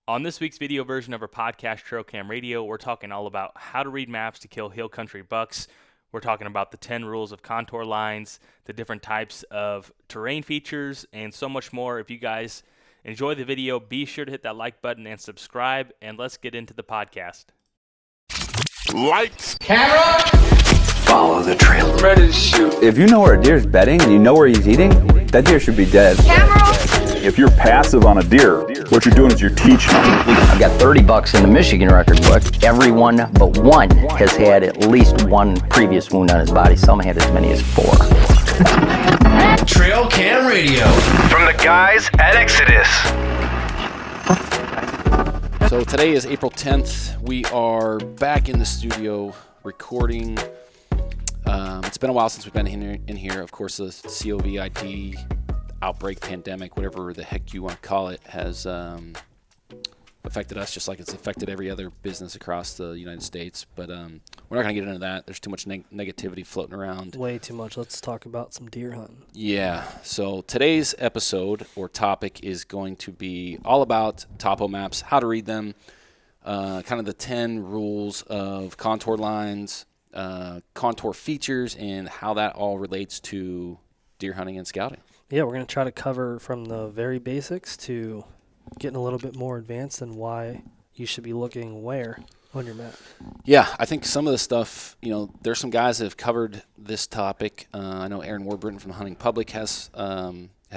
On this week's video version of our podcast, Trail Cam Radio, we're talking all about how to read maps to kill hill country bucks. We're talking about the 10 rules of contour lines, the different types of terrain features, and so much more. If you guys enjoy the video, be sure to hit that like button and subscribe, and let's get into the podcast. Lights, camera, follow the trail. ready to shoot. If you know where a deer's bedding and you know where he's eating, that deer should be dead. Camera. if you're passive on a deer, what you're doing is you're teaching them. I've got 30 bucks in the Michigan record book. Everyone but one has had at least one previous wound on his body. Some had as many as 4. Trail Cam Radio from the guys at Exodus. So today is April 10th. We are back in the studio recording. It's been a while since we've been in here. Of course, the COVID outbreak, pandemic, whatever the heck you want to call it, has affected us just like it's affected every other business across the United States. But we're not going to get into that. There's too much negativity floating around. Way too much. Let's talk about some deer hunting. Yeah. So today's episode or topic is going to be all about topo maps, how to read them, kind of the 10 rules of contour lines, contour features, and how that all relates to deer hunting and scouting. Yeah, we're going to try to cover from the very basics to getting a little bit more advanced and why you should be looking where on your map. Yeah, I think some of the stuff, there's some guys that have covered this topic. I know Aaron Warburton from Hunting Public has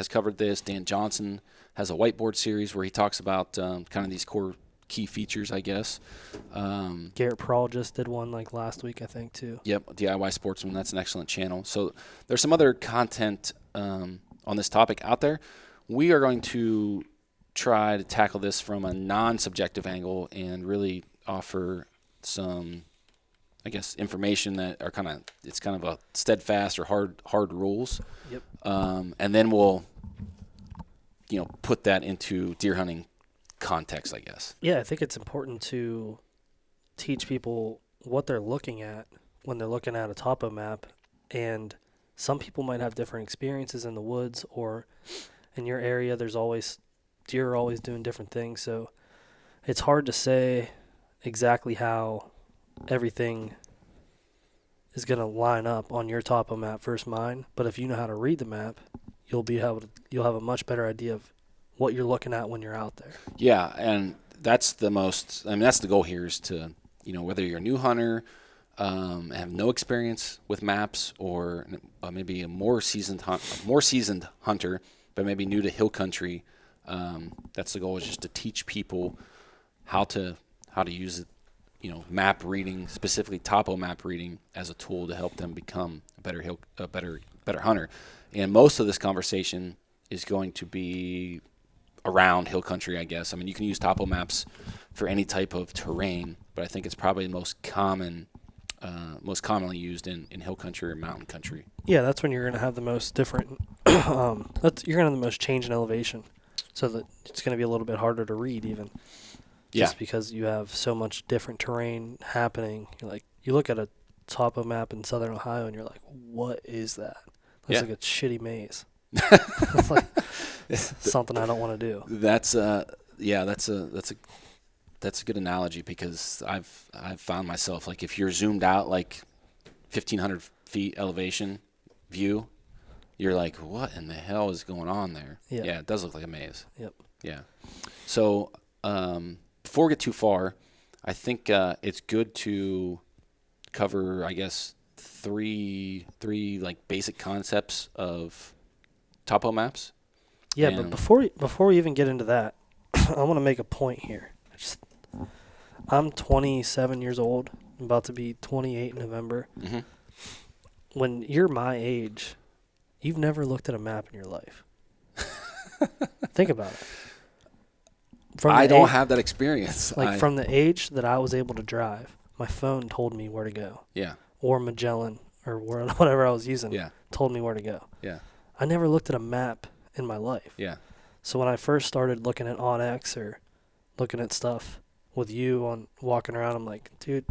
covered this. Dan Johnson has a whiteboard series where he talks about kind of these core key features, I guess. Garrett Prawl just did one like last week, I think, too. Yep, DIY Sportsman. That's an excellent channel. So there's some other content on this topic out there. We are going to try to tackle this from a non-subjective angle and really offer some, I guess, information that are kind of a steadfast or hard rules. Yep. And then we'll, put that into deer hunting context, I guess. Yeah, I think it's important to teach people what they're looking at when they're looking at a topo map, and some people might have different experiences in the woods or in your area. Deer are always doing different things, so it's hard to say exactly how everything is going to line up on your topo map versus mine. But if you know how to read the map, you'll have a much better idea of what you're looking at when you're out there. Yeah, and that's that's the goal here is to, whether you're a new hunter, have no experience with maps, or maybe a more seasoned hunter, but maybe new to hill country. That's the goal, is just to teach people how to use it, map reading, specifically topo map reading, as a tool to help them become a better hunter. And most of this conversation is going to be around hill country, I guess. I mean, you can use topo maps for any type of terrain, but I think it's probably most commonly used in hill country or mountain country. Yeah, that's when you're going to have the most different. You're going to have the most change in elevation, so that it's going to be a little bit harder to read even. Just because you have so much different terrain happening. You look at a topo map in southern Ohio and you're like, what is that? It's like a shitty maze. It's like something I don't want to do. That's a good analogy, because I've found myself, like, if you're zoomed out like 1,500 feet elevation view, you're like, what in the hell is going on there? Yeah, it does look like a maze. Yep. Yeah. So before we get too far, I think it's good to cover, I guess, three like basic concepts of topo maps. Yeah, but before we even get into that, I want to make a point here. I'm 27 years old. I'm about to be 28 in November. Mm-hmm. When you're my age, you've never looked at a map in your life. Think about it. I don't have that experience. From the age that I was able to drive, my phone told me where to go. Yeah. Or Magellan, or whatever I was using, told me where to go. Yeah. I never looked at a map in my life. Yeah. So when I first started looking at OnX or looking at stuff with you on walking around, I'm like, dude,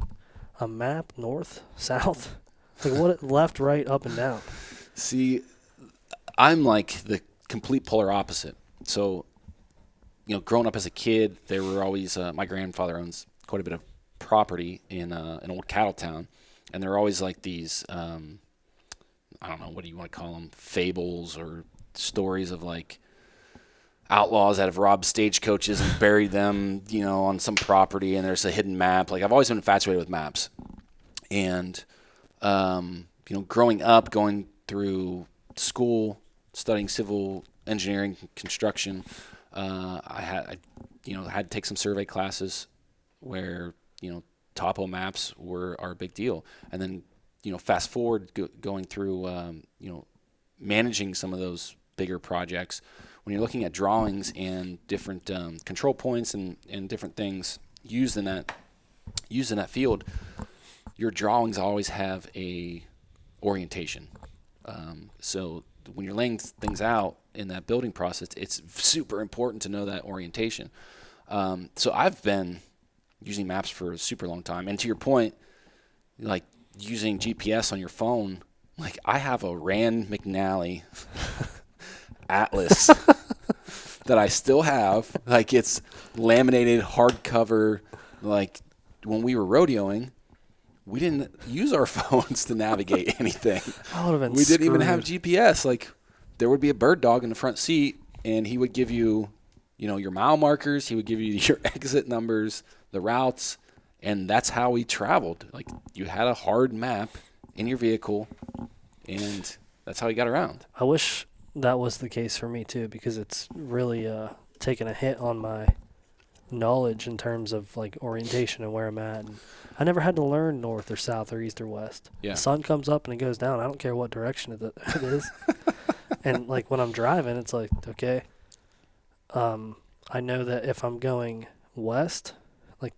a map north, south, like what, left, right, up, and down. See, I'm like the complete polar opposite. So growing up as a kid, there were always my grandfather owns quite a bit of property in an old cattle town, and there were always like these I don't know, what do you want to call them, fables or stories of like outlaws that have robbed stagecoaches and buried them, on some property, and there's a hidden map. Like, I've always been infatuated with maps, and growing up, going through school, studying civil engineering, construction, I had to take some survey classes where topo maps are a big deal, and then fast forward going through managing some of those bigger projects. When you're looking at drawings and different control points and different things used in that field, your drawings always have a orientation. So when you're laying things out in that building process, it's super important to know that orientation. So I've been using maps for a super long time. And to your point, like using GPS on your phone, like I have a Rand McNally atlas that I still have. Like, it's laminated hardcover. Like, when we were rodeoing, we didn't use our phones to navigate anything. I would have been We didn't even have screwed. GPS. Like, there would be a bird dog in the front seat, and he would give you, your mile markers. He would give you your exit numbers, the routes, and that's how we traveled. Like, you had a hard map in your vehicle, and that's how you got around. I wish that was the case for me too, because it's really taken a hit on my knowledge in terms of like orientation and where I'm at. And I never had to learn north or south or east or west. Yeah. The sun comes up and it goes down. I don't care what direction it is. And like when I'm driving, it's like, okay, I know that if I'm going west, like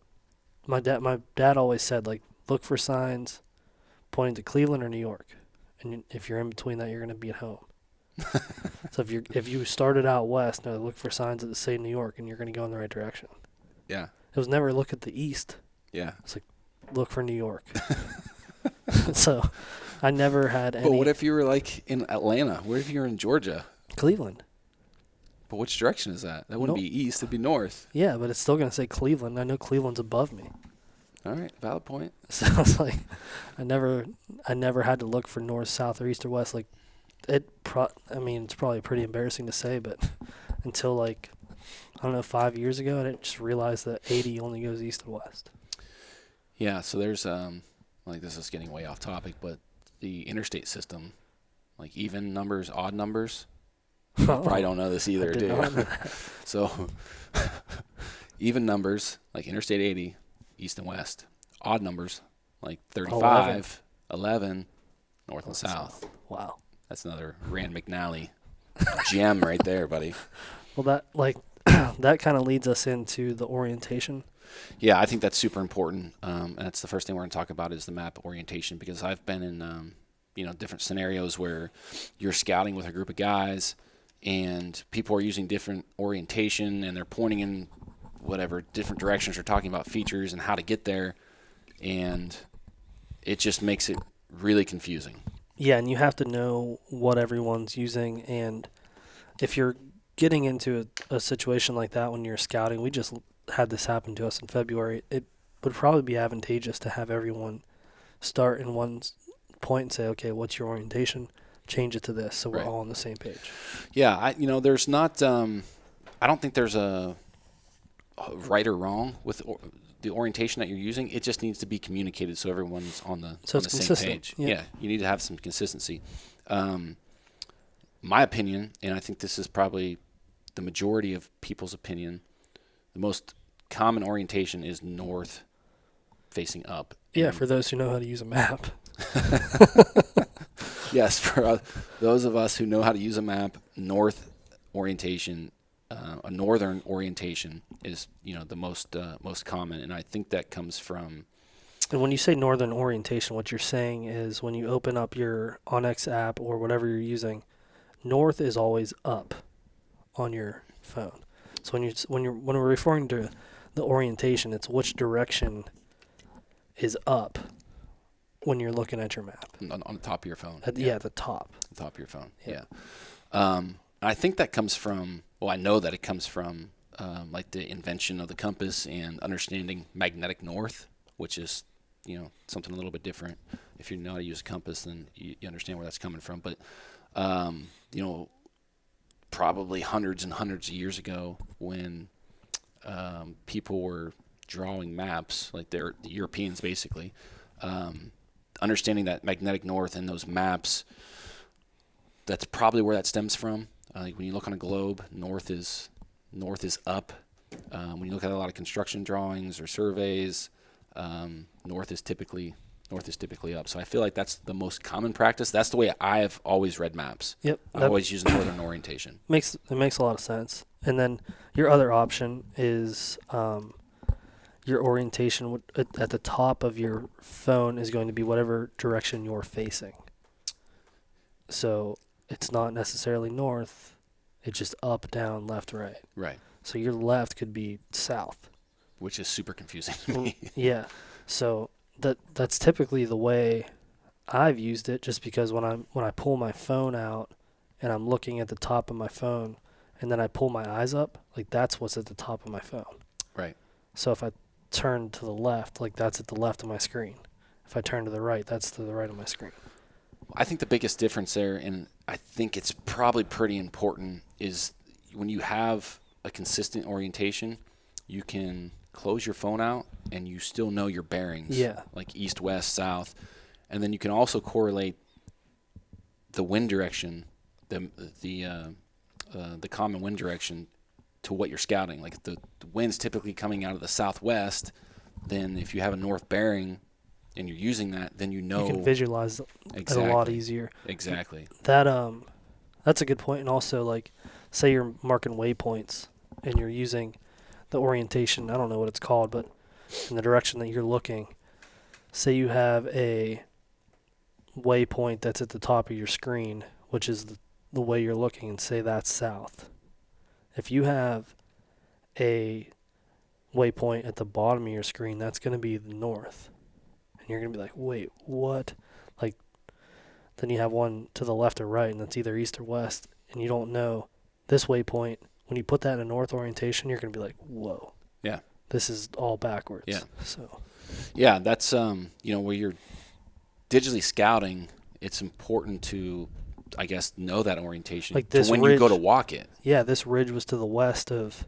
my dad always said, like, look for signs pointing to Cleveland or New York, and if you're in between that, you're going to be at home. So if you started out west, no, look for signs that say New York, and you're going to go in the right direction. Yeah. It was never look at the east. Yeah. It's like look for New York. So I never had any. But what if you were like in Atlanta? What if you were in Georgia? Cleveland? But which direction is that? That wouldn't be east. It'd be north. Yeah, but it's still going to say Cleveland. I know Cleveland's above me. All right. Valid point. So it's like I never had to look for north, south, or east or west. Like it's probably pretty embarrassing to say, but until like, I don't know, 5 years ago, I didn't just realize that 80 only goes east and west. Yeah. So there's like, this is getting way off topic, but the interstate system, like even numbers, odd numbers. You probably don't know this either, do you? So even numbers, like Interstate 80, east and west. Odd numbers, like 35, 11, north and south. Wow. That's another Rand McNally gem right there, buddy. Well, that kind of leads us into the orientation. Yeah, I think that's super important. And that's the first thing we're going to talk about is the map orientation, because I've been in different scenarios where you're scouting with a group of guys and people are using different orientation and they're pointing in whatever different directions. They're talking about features and how to get there, and it just makes it really confusing. Yeah, and you have to know what everyone's using, and if you're getting into a situation like that when you're scouting, we just had this happen to us in February. It would probably be advantageous to have everyone start in one point and say, okay, what's your orientation? Change it to this, so we're all on the same page. Yeah, there's not. I don't think there's a right or wrong with the orientation that you're using. It just needs to be communicated so everyone's on the same page. Yeah, you need to have some consistency. My opinion, and I think this is probably the majority of people's opinion, the most common orientation is north facing up. Yeah, for those who know how to use a map. Yes, for those of us who know how to use a map, north orientation, a northern orientation is the most common, and I think that comes from. And when you say northern orientation, what you're saying is when you open up your Onyx app or whatever you're using, north is always up on your phone. So when we're referring to the orientation, it's which direction is up when you're looking at your map. On the top of your phone. At the top. The top of your phone, yeah. I think that comes from, I know that it comes from like the invention of the compass and understanding magnetic north, which is, something a little bit different. If you know how to use a compass, then you understand where that's coming from. But, probably hundreds and hundreds of years ago when people were drawing maps, like the Europeans basically, understanding that magnetic north and those maps, that's probably where that stems from. Like when you look on a globe, north is up. When you look at a lot of construction drawings or surveys, north is typically up. So I feel like that's the most common practice. That's the way I've always read maps. Yep. I always use northern orientation. It makes a lot of sense. And then your other option is your orientation at the top of your phone is going to be whatever direction you're facing. So it's not necessarily north. It's just up, down, left, right. Right. So your left could be south. Which is super confusing to me. Yeah. So that's typically the way I've used it, just because when I pull my phone out and I'm looking at the top of my phone and then I pull my eyes up, like that's what's at the top of my phone. Right. So if I turn to the left, like that's at the left of my screen. If I turn to the right, that's to the right of my screen. I think the biggest difference there, and I think it's probably pretty important, is when you have a consistent orientation, you can close your phone out and you still know your bearings. Yeah. Like east, west, south. And then you can also correlate the wind direction, the common wind direction to what you're scouting. Like the wind's typically coming out of the southwest, then if you have a north bearing and you're using that, then you can visualize it a lot easier. Exactly. That's a good point. And also, like, say you're marking waypoints and you're using the orientation, I don't know what it's called, but in the direction that you're looking, say you have a waypoint that's at the top of your screen, which is the way you're looking, and say that's south. If you have a waypoint at the bottom of your screen, that's going to be the north. And you're going to be like, wait, what? Like, then you have one to the left or right, and that's either east or west, and you don't know this waypoint. When you put that in a north orientation, you're going to be like, whoa. Yeah. This is all backwards. Yeah. So. Yeah, that's, where you're digitally scouting, it's important to, I guess, know that orientation. Like this when ridge, you go to walk it. Yeah, this ridge was to the west of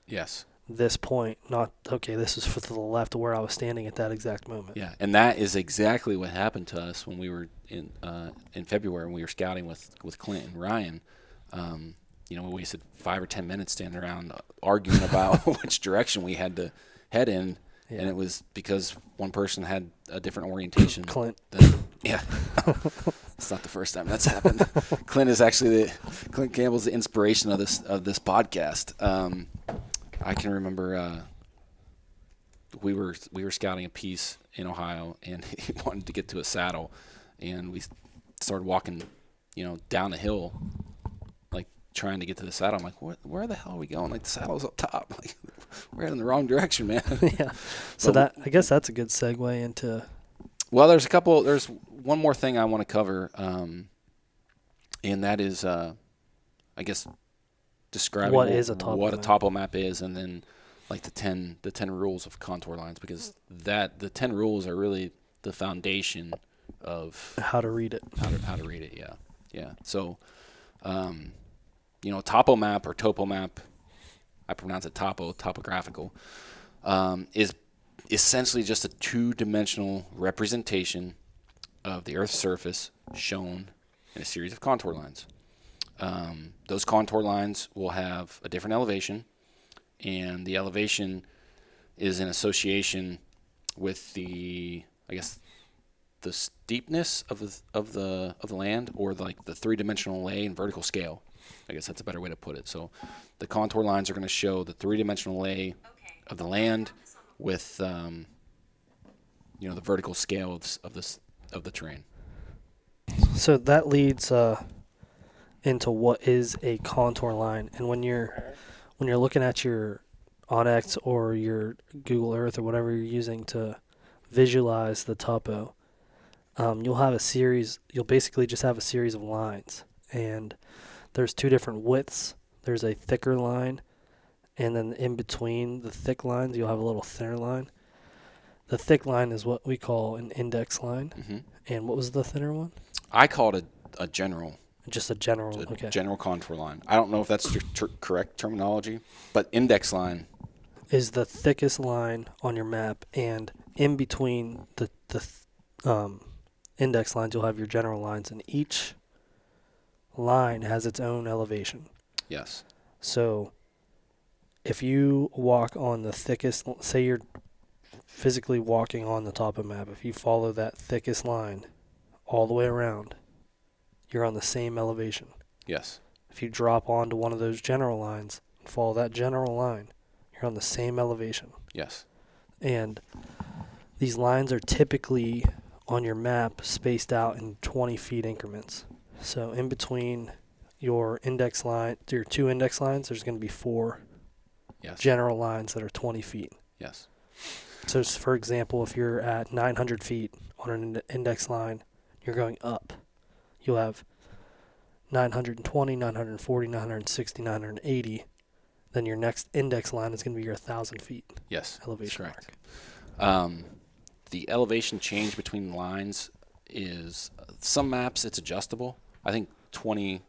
Yes. this point, not, okay, this is to the left of where I was standing at that exact moment. Yeah, and that is exactly what happened to us when we were in February when we were scouting with Clint and Ryan. We wasted 5 or 10 minutes standing around arguing about which direction we had to head in, and it was because one person had a different orientation. Clint. Yeah. It's not the first time that's happened. Clint Campbell's the inspiration of this podcast. I can remember we were scouting a piece in Ohio, and he wanted to get to a saddle, and we started walking, down a hill, like trying to get to the saddle. I'm like, where the hell are we going? Like the saddle's up top. Like we're heading in the wrong direction, man. Yeah. So I guess that's a good segue into. Well, there's one more thing I want to cover, and that is, I guess, describing what a topo map is, and then like the 10 rules of contour lines, because the 10 rules are really the foundation of how to read it. How to read it, yeah. So, topo map or topo map, I pronounce it topographical, is essentially just a two-dimensional representation of the Earth's surface shown in a series of contour lines. Those contour lines will have a different elevation, and the elevation is in association with the steepness of the land, or like the three-dimensional lay and vertical scale. I guess that's a better way to put it. So the contour lines are going to show the three-dimensional lay of the land with the vertical scale of the terrain. So that leads into what is a contour line, and when you're looking at your Onyx or your Google Earth or whatever you're using to visualize the topo, you'll basically just have a series of lines, and there's two different widths. There's a thicker line and then in between the thick lines, you'll have a little thinner line. The thick line is what we call an index line. Mm-hmm. And what was the thinner one? I call it a general. Just a general, okay. General contour line. I don't know if that's your correct terminology, but index line is the thickest line on your map, and in between the index lines, you'll have your general lines, and each line has its own elevation. Yes. So if you walk on the thickest, say you're physically walking on the top of the map, if you follow that thickest line all the way around, you're on the same elevation. Yes. If you drop onto one of those general lines and follow that general line, you're on the same elevation. Yes. And these lines are typically on your map spaced out in 20 feet increments. So in between your index line, your two index lines, there's going to be 4 general lines that are 20 feet. Yes. So for example, if you're at 900 feet on an index line, you're going up. You'll have 920, 940, 960, 980. Then your next index line is going to be your 1,000 feet. Yes. Elevation correct. Mark. The elevation change between lines is some maps it's adjustable. I think 20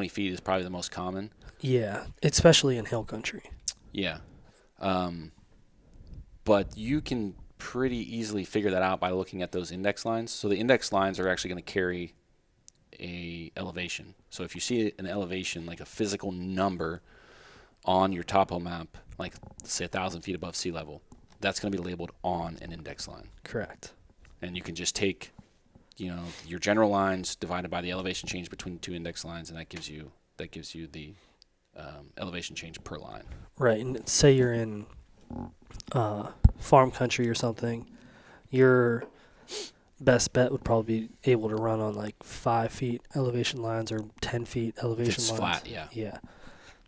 feet is probably the most common. Yeah, especially in hill country. Yeah. But you can pretty easily figure that out by looking at those index lines. So the index lines are actually going to carry a elevation. So if you see an elevation, like a physical number on your topo map, like say 1,000 feet above sea level, that's going to be labeled on an index line. Correct. And you can just take, your general lines divided by the elevation change between the 2 index lines, and that gives you the elevation change per line. Right, and say you're in farm country or something, your best bet would probably be able to run on like 5 feet elevation lines or 10 feet elevation it's lines. Flat, yeah. Yeah.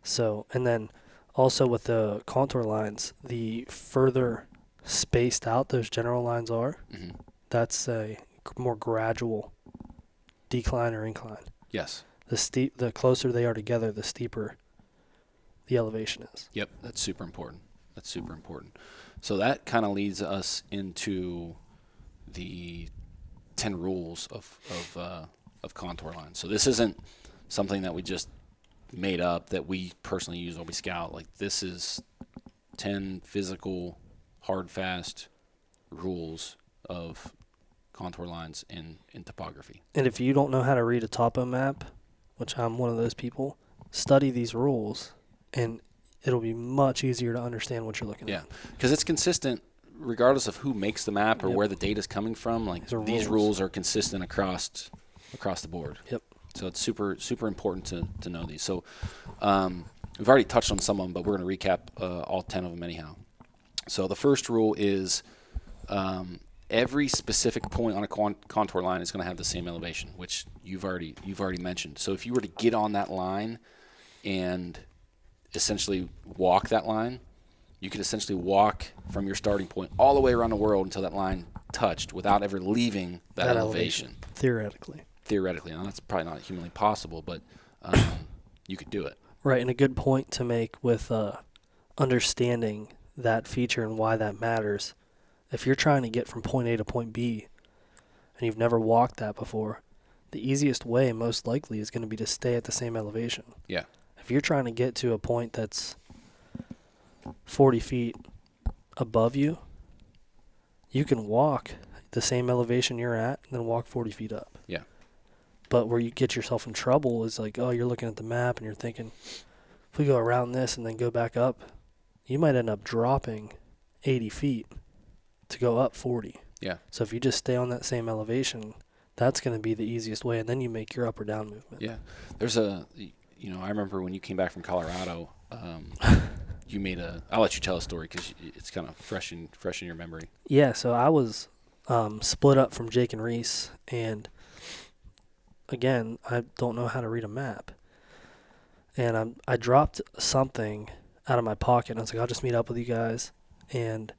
So, and then also with the contour lines, the further spaced out those general lines are, that's a more gradual decline or incline. Yes. The closer they are together, the steeper the elevation is. Yep, that's super important. So that kind of leads us into the 10 rules of contour lines. So this isn't something that we just made up that we personally use when we scout. Like, this is 10 physical, hard, fast rules of contour lines in topography. And if you don't know how to read a topo map, which I'm one of those people, study these rules, and it'll be much easier to understand what you're looking at. Yeah, because it's consistent regardless of who makes the map or Yep. where the data is coming from. Like, these rules are consistent across the board. Yep. So it's super, super important to know these. So we've already touched on some of them, but we're going to recap all 10 of them anyhow. So the first rule is every specific point on a contour line is going to have the same elevation, which you've already mentioned. So if you were to get on that line and essentially walk that line, you could essentially walk from your starting point all the way around the world until that line touched without ever leaving that elevation. Theoretically. Now, that's probably not humanly possible, but you could do it. Right, and a good point to make with understanding that feature and why that matters. If you're trying to get from point A to point B and you've never walked that before, the easiest way most likely is going to be to stay at the same elevation. Yeah. If you're trying to get to a point that's 40 feet above you, you can walk the same elevation you're at and then walk 40 feet up. Yeah. But where you get yourself in trouble is like, oh, you're looking at the map and you're thinking, if we go around this and then go back up, you might end up dropping 80 feet to go up 40. Yeah. So if you just stay on that same elevation, that's going to be the easiest way, and then you make your up or down movement. Yeah. There's I remember when you came back from Colorado, you made I'll let you tell a story because it's kind of fresh in your memory. Yeah, so I was split up from Jake and Reese, and again, I don't know how to read a map. And I dropped something out of my pocket, and I was like, I'll just meet up with you guys. And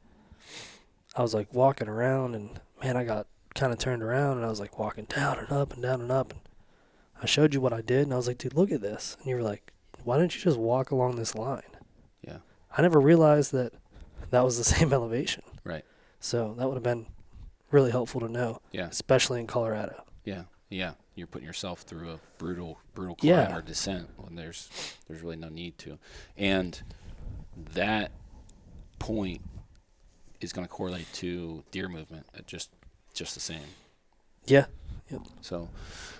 I was like walking around, and man, I got kind of turned around, and I was like walking down and up and down and up. And I showed you what I did, and I was like, dude, look at this. And you were like, why didn't you just walk along this line? Yeah. I never realized that was the same elevation. Right. So that would have been really helpful to know. Yeah. Especially in Colorado. Yeah. You're putting yourself through a brutal climb Yeah. or descent when there's really no need to. And that point is going to correlate to deer movement at just the same. Yeah. Yep. So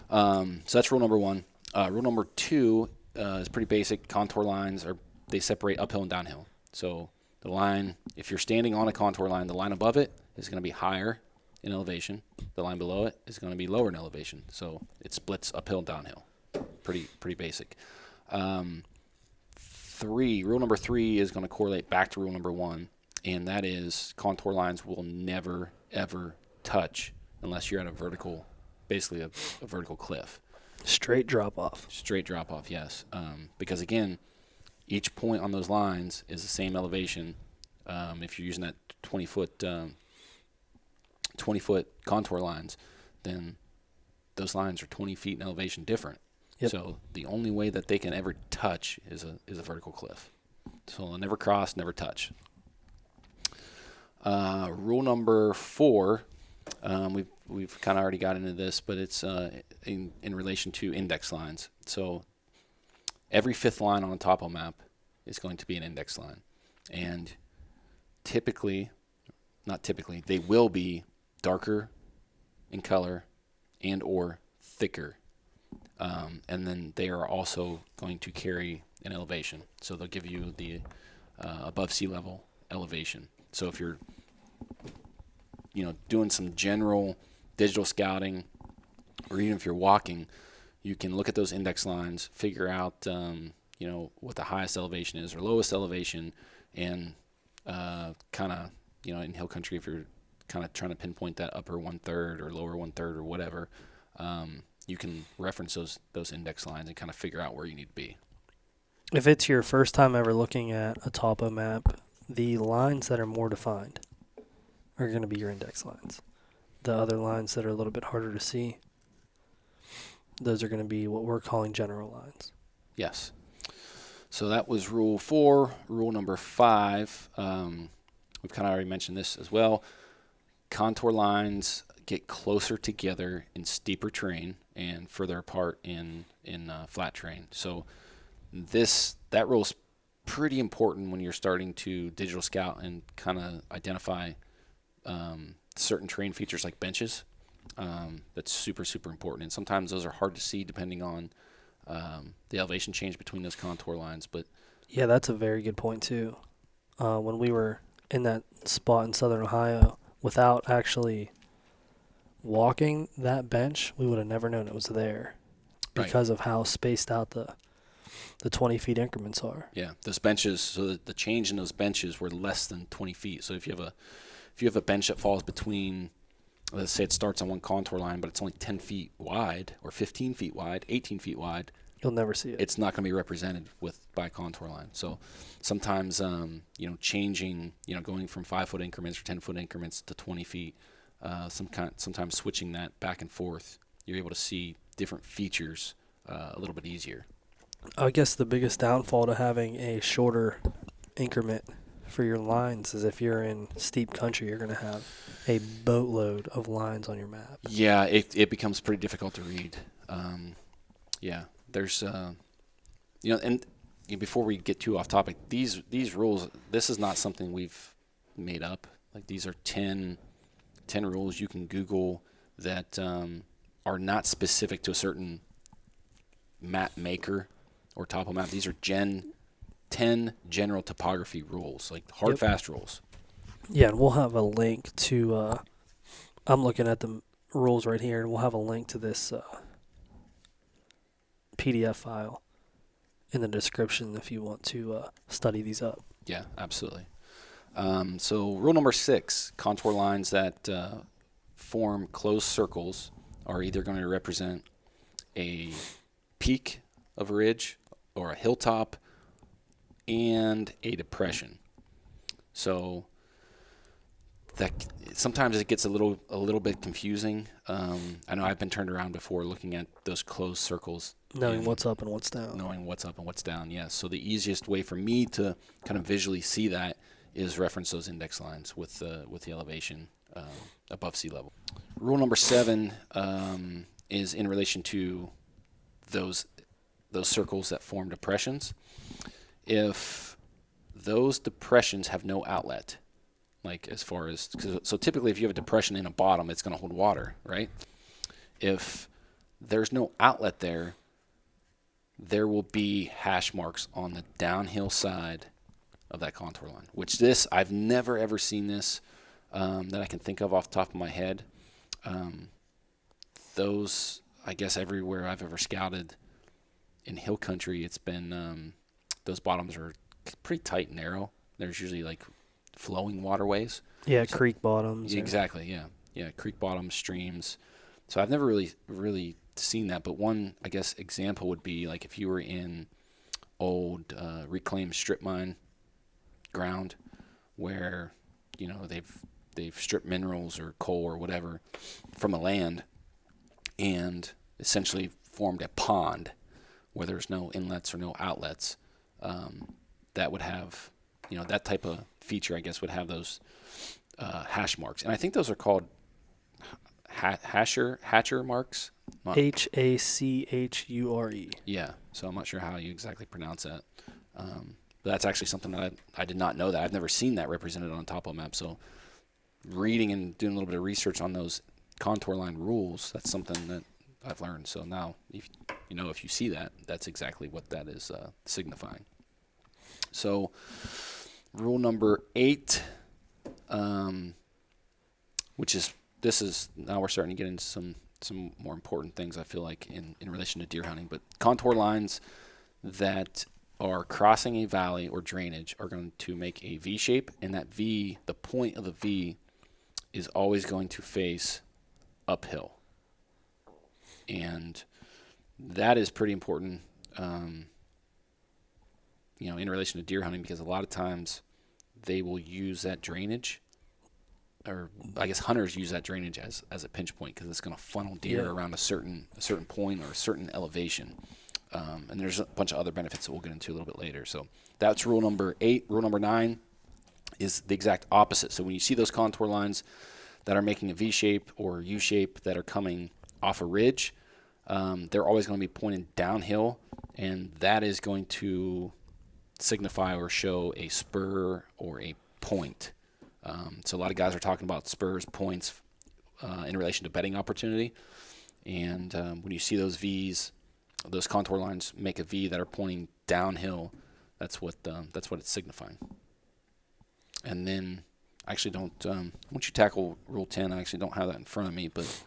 that's rule number 1. Rule number 2 is pretty basic. Contour lines they separate uphill and downhill. So the line, if you're standing on a contour line, the line above it is going to be higher in elevation. The line below it is going to be lower in elevation. So it splits uphill and downhill. Pretty basic. Rule number 3 is going to correlate back to rule number 1, and that is contour lines will never ever touch unless you're at a vertical, basically a vertical cliff. Straight drop off. Straight drop off, yes. Because again, each point on those lines is the same elevation. If you're using that 20-foot contour lines, then those lines are 20 feet in elevation different. Yep. So the only way that they can ever touch is a vertical cliff. So they'll never cross, never touch. Rule number 4, we've kind of already got into this, but it's in relation to index lines. So every 5th line on a topo map is going to be an index line, and they will be darker in color and or thicker. And then they are also going to carry an elevation. So they'll give you the above sea level elevation. So if you're doing some general digital scouting, or even if you're walking, you can look at those index lines, figure out what the highest elevation is or lowest elevation, and kind of in hill country, if you're kind of trying to pinpoint that upper 1/3 or lower 1/3 or whatever, you can reference those index lines and kind of figure out where you need to be. If it's your first time ever looking at a topo map, the lines that are more defined are going to be your index lines. The other lines that are a little bit harder to see, those are going to be what we're calling general lines. Yes. So that was rule 4. Rule number 5, we've kind of already mentioned this as well. Contour lines get closer together in steeper terrain and further apart in flat terrain. So that rule is pretty important when you're starting to digital scout and kind of identify certain terrain features like benches. That's super important, and sometimes those are hard to see depending on the elevation change between those contour lines. But yeah, that's a very good point too. When we were in that spot in southern Ohio, without actually walking that bench, we would have never known it was there because of how spaced out the 20 feet increments are. Yeah, those benches, so the change in those benches were less than 20 feet. So if you have a bench that falls between, let's say it starts on one contour line, but it's only 10 feet wide or 15 feet wide, 18 feet wide, you'll never see it. It's not going to be represented by contour line. So sometimes, changing, going from 5-foot increments or 10-foot increments to 20 feet, sometimes switching that back and forth, you're able to see different features a little bit easier. I guess the biggest downfall to having a shorter increment for your lines is if you're in steep country, you're going to have a boatload of lines on your map. Yeah, it becomes pretty difficult to read. There's, and before we get too off topic, these rules, this is not something we've made up. Like, these are 10 rules you can Google that are not specific to a certain map maker or topo map. These are 10 general topography rules, like hard, fast rules. Yeah, and we'll have a link to, I'm looking at the rules right here, and we'll have a link to this PDF file in the description if you want to study these up. Yeah, absolutely. So rule number 6, contour lines that form closed circles are either going to represent a peak of a ridge or a hilltop and a depression. So that sometimes it gets a little bit confusing. I know I've been turned around before looking at those closed circles, Knowing what's up and what's down. knowing what's up and what's down. Yeah. So the easiest way for me to kind of visually see that is reference those index lines with the elevation above sea level. Rule number 7 is in relation to those circles that form depressions. If those depressions have no outlet, like as far as, so typically if you have a depression in a bottom, it's going to hold water, right? If there's no outlet there, there will be hash marks on the downhill side of that contour line, which I've never ever seen this that I can think of off the top of my head. Those, I guess everywhere I've ever scouted in hill country, it's been, those bottoms are pretty tight and narrow. There's usually like flowing waterways. Yeah, creek bottoms. Exactly, yeah. Yeah, creek bottoms, streams. So I've never really seen that, but one, I guess, example would be like if you were in old reclaimed strip mine ground where, you know, they've stripped minerals or coal or whatever from a land and essentially formed a pond where there's no inlets or no outlets. That would have, you know, that type of feature, I guess, would have those hash marks. And I think those are called hatcher marks. Hachhure. Yeah, so I'm not sure how you exactly pronounce that. But that's actually something that I did not know that. I've never seen that represented on a topo map. So reading and doing a little bit of research on those contour line rules, that's something that I've learned. So now, if you see that, that's exactly what that is signifying. So rule number 8, which is, now we're starting to get into some more important things, I feel like, in relation to deer hunting. But contour lines that are crossing a valley or drainage are going to make a V shape, and that V, the point of the V, is always going to face uphill. And that is pretty important, in relation to deer hunting, because a lot of times they will use that drainage, or I guess hunters use that drainage as a pinch point because it's going to funnel deer around a certain point or a certain elevation. And there's a bunch of other benefits that we'll get into a little bit later. So that's rule number 8. Rule number 9 is the exact opposite. So when you see those contour lines that are making a V shape or U shape that are coming off a ridge, they're always going to be pointing downhill, and that is going to signify or show a spur or a point. So a lot of guys are talking about spurs, points in relation to bedding opportunity. And when you see those V's, those contour lines make a V that are pointing downhill, that's what it's signifying. And then I actually don't, once you tackle Rule 10, I actually don't have that in front of me, but...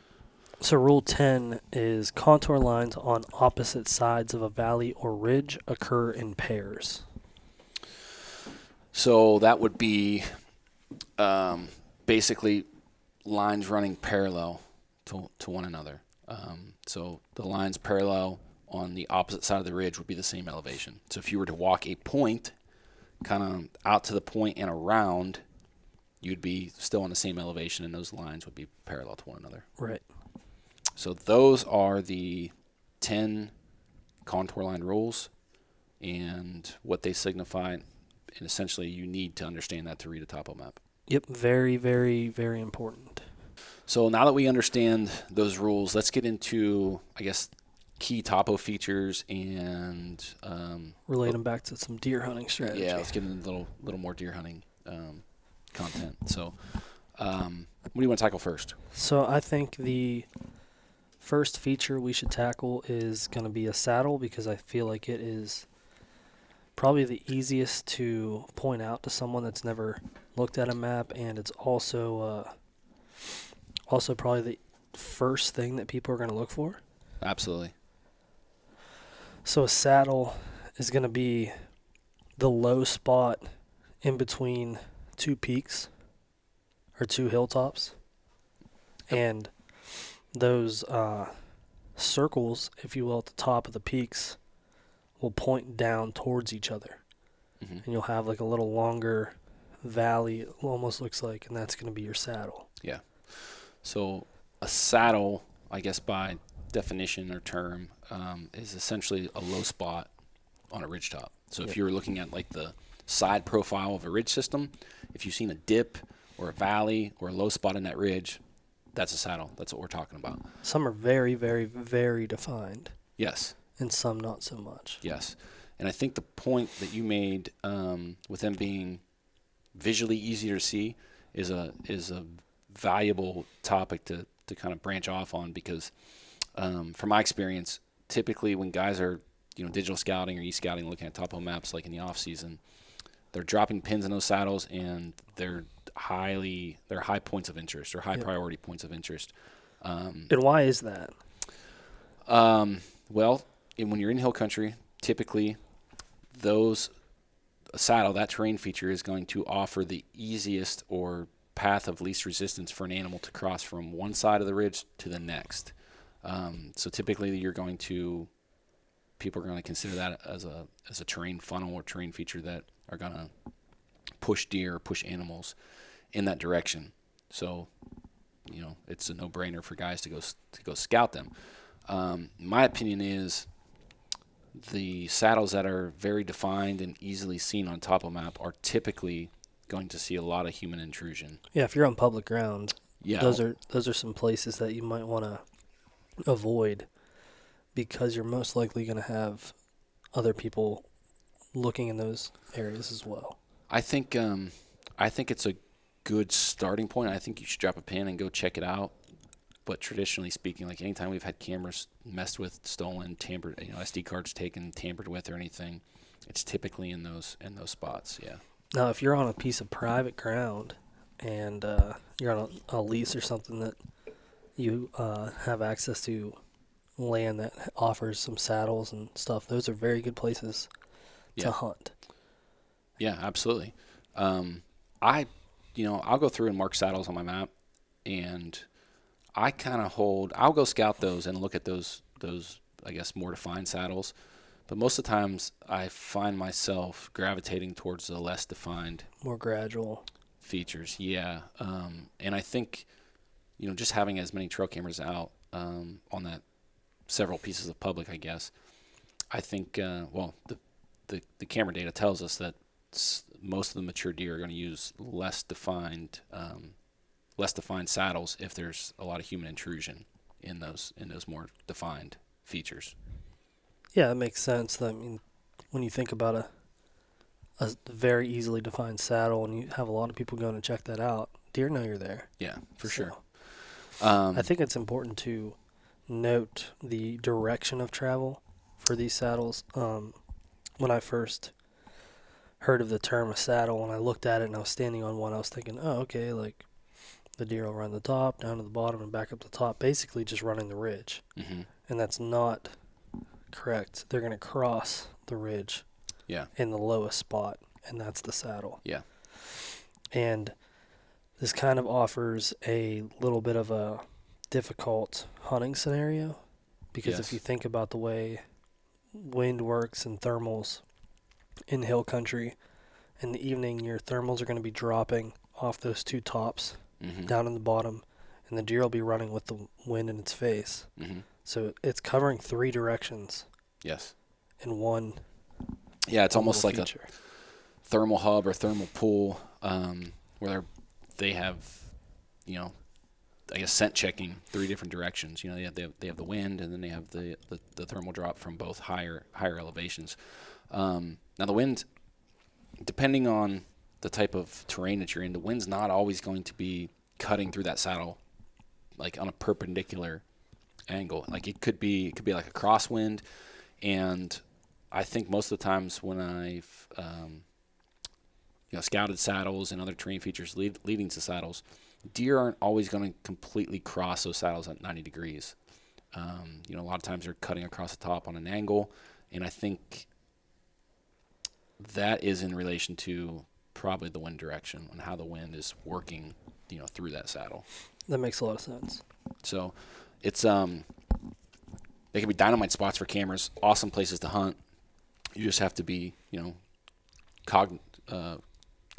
So Rule 10 is contour lines on opposite sides of a valley or ridge occur in pairs. So that would be basically lines running parallel to one another. So the lines parallel on the opposite side of the ridge would be the same elevation. So if you were to walk a point kind of out to the point and around, you'd be still on the same elevation, and those lines would be parallel to one another. Right. So those are the 10 contour line rules and what they signify. And essentially, you need to understand that to read a topo map. Yep, very, very, very important. So now that we understand those rules, let's get into, I guess, key topo features and relate them back to some deer hunting strategy. Yeah, let's get into a little more deer hunting content. So what do you want to tackle first? So I think the first feature we should tackle is going to be a saddle, because I feel like it is probably the easiest to point out to someone that's never looked at a map, and it's also probably the first thing that people are going to look for. Absolutely. So a saddle is going to be the low spot in between two peaks or two hilltops, and those circles, if you will, at the top of the peaks will point down towards each other. Mm-hmm. And you'll have like a little longer valley, it almost looks like, and that's going to be your saddle. Yeah. So a saddle, I guess by definition or term, is essentially a low spot on a ridgetop. So if you're looking at like the side profile of a ridge system, if you've seen a dip or a valley or a low spot in that ridge, that's a saddle. That's what we're talking about. Some are very, very, very defined. Yes. And some not so much. Yes. And I think the point that you made with them being visually easier to see is a valuable topic to kind of branch off on, because from my experience, typically when guys are digital scouting or e-scouting, looking at topo maps like in the off season, they're dropping pins in those saddles, and they're high points of interest or high priority points of interest. And why is that? Well, when you're in hill country, typically that terrain feature is going to offer the easiest or path of least resistance for an animal to cross from one side of the ridge to the next. So typically people are going to consider that as a terrain funnel or terrain feature that are going to push deer or push animals in that direction. So, it's a no-brainer for guys to go scout them. My opinion is the saddles that are very defined and easily seen on topo map are typically going to see a lot of human intrusion. Yeah, if you're on public ground, yeah, those are some places that you might want to avoid, because you're most likely going to have other people looking in those areas as well. I think it's a good starting point. I think you should drop a pin and go check it out. But traditionally speaking, like anytime we've had cameras messed with, stolen, tampered, SD cards taken, tampered with, or anything, it's typically in those spots. Yeah. Now, if you're on a piece of private ground and you're on a lease or something that you have access to land that offers some saddles and stuff, those are very good places to hunt. Yeah, absolutely. I'll go through and mark saddles on my map, and I kind of I'll go scout those and look at those I guess more defined saddles, but most of the times I find myself gravitating towards the less defined, more gradual features. Yeah. And I think just having as many trail cameras out on that several pieces of public, I guess, I think the camera data tells us that most of the mature deer are going to use less defined saddles if there's a lot of human intrusion in those more defined features. Yeah, that makes sense. I mean, when you think about a very easily defined saddle and you have a lot of people going to check that out, deer know you're there. Yeah, for sure. I think it's important to note the direction of travel for these saddles. When I first heard of the term a saddle, and I looked at it and I was standing on one, I was thinking, oh, okay, like the deer will run the top, down to the bottom, and back up the top, basically just running the ridge. Mm-hmm. And that's not correct. They're going to cross the ridge in the lowest spot, and that's the saddle. Yeah. And this kind of offers a little bit of a difficult hunting scenario, because if you think about the way wind works and thermals in hill country, in the evening your thermals are going to be dropping off those two tops down in the bottom, and the deer will be running with the wind in its face. Mm-hmm. So it's covering three directions. Yes. In one. Yeah, it's almost like feature. A thermal hub or thermal pool where they have, I guess scent checking three different directions. They have the wind, and then they have the thermal drop from both higher elevations. Now the wind, depending on the type of terrain that you're in, the wind's not always going to be cutting through that saddle like on a perpendicular angle. Like it could be like a crosswind, and I think most of the times when I've scouted saddles and other terrain features leading to saddles, deer aren't always going to completely cross those saddles at 90 degrees. A lot of times they're cutting across the top on an angle, and I think that is in relation to probably the wind direction and how the wind is working, through that saddle. That makes a lot of sense. So it's they can be dynamite spots for cameras, awesome places to hunt. You just have to be,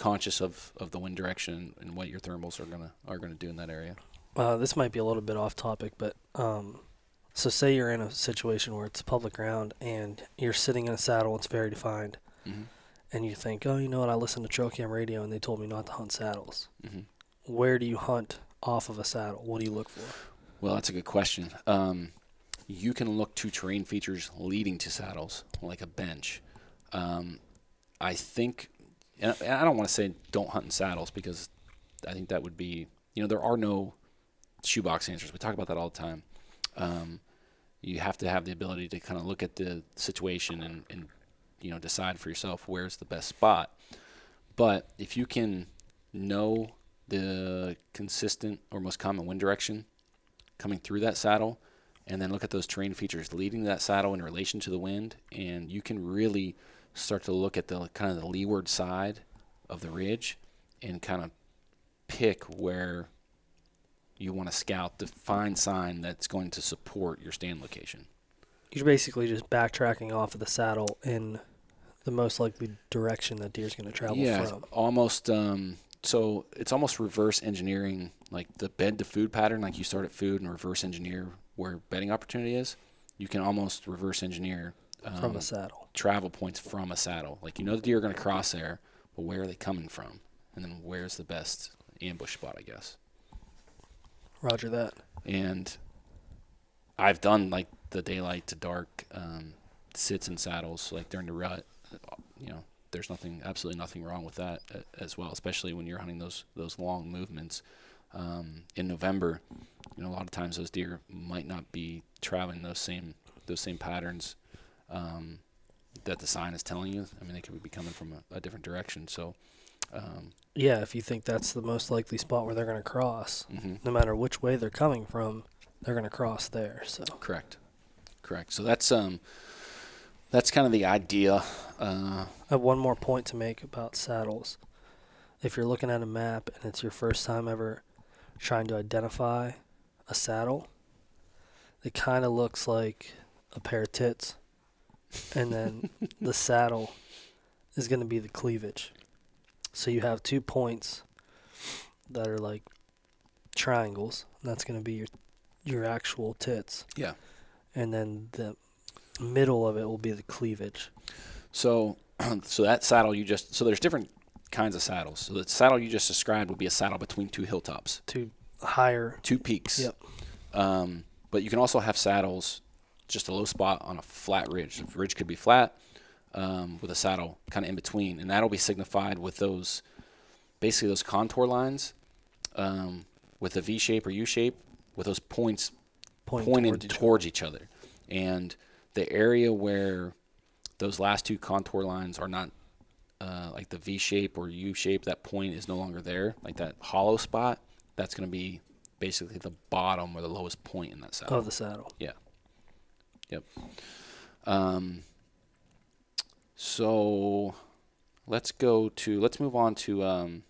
conscious of the wind direction and what your thermals are gonna do in that area. This might be a little bit off topic, but so say you're in a situation where it's public ground and you're sitting in a saddle, it's very defined, and you think, oh, you know what, I listened to trail cam radio and they told me not to hunt saddles. Where do you hunt off of a saddle? What do you look for? Well, that's a good question. You can look to terrain features leading to saddles, like a bench. I think, and I don't want to say don't hunt in saddles, because I think that would be, there are no shoebox answers. We talk about that all the time. You have to have the ability to kind of look at the situation and decide for yourself where's the best spot. But if you can know the consistent or most common wind direction coming through that saddle, and then look at those terrain features leading to that saddle in relation to the wind, and you can really start to look at the kind of the leeward side of the ridge and kind of pick where you want to scout the fine sign that's going to support your stand location. You're basically just backtracking off of the saddle in the most likely direction that deer's going to travel from. Almost. So it's almost reverse engineering, like the bed to food pattern. Like you start at food and reverse engineer where bedding opportunity is. You can almost reverse engineer from a saddle. Travel points from a saddle. Like the deer are going to cross there, but where are they coming from? And then where's the best ambush spot, I guess. Roger that. And I've done like the daylight to dark sits in saddles, like during the rut. There's absolutely nothing wrong with that as well, especially when you're hunting those long movements. In November, a lot of times those deer might not be traveling those same patterns that the sign is telling you. I mean, they could be coming from a different direction. So, if you think that's the most likely spot where they're going to cross, no matter which way they're coming from, they're going to cross there. So correct. So that's kind of the idea. I have one more point to make about saddles. If you're looking at a map and it's your first time ever trying to identify a saddle, it kind of looks like a pair of tits. And then the saddle is going to be the cleavage. So you have 2 points that are like triangles. And that's going to be your actual tits. Yeah. And then the middle of it will be the cleavage. So that saddle so there's different kinds of saddles. So the saddle you just described would be a saddle between 2 hilltops. 2 peaks. Yep. But you can also have saddles just a low spot on a flat ridge. The ridge could be flat with a saddle kind of in between, and that'll be signified with those contour lines with a V shape or U shape with those points pointed towards each other. And the area where those last 2 contour lines are not like the V shape or U shape, that point is no longer there, like that hollow spot, that's going to be basically the bottom or the lowest point in that saddle. Of the saddle. Yeah. Yep. So let's move on to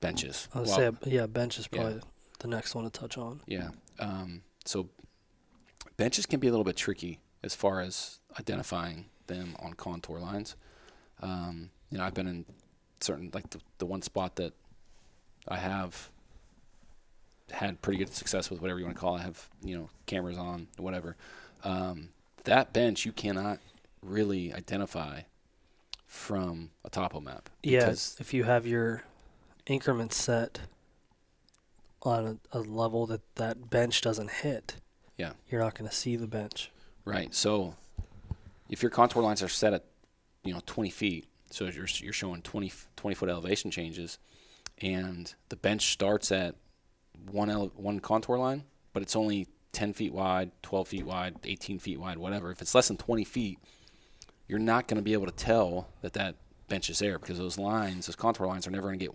benches. I would say, bench is probably the next one to touch on. Yeah. So benches can be a little bit tricky as far as identifying them on contour lines. I've been in certain, like the one spot that I have had pretty good success with, whatever you want to call it. I have, cameras on, whatever. That bench you cannot really identify from a topo map. Yes, if you have your increments set on a level that bench doesn't hit, you're not going to see the bench. Right. So if your contour lines are set at 20 feet, so you're showing 20 foot elevation changes, and the bench starts at one contour line, but it's only 10 feet wide, 12 feet wide, 18 feet wide, whatever. If it's less than 20 feet, you're not going to be able to tell that bench is there, because those contour lines are never going to get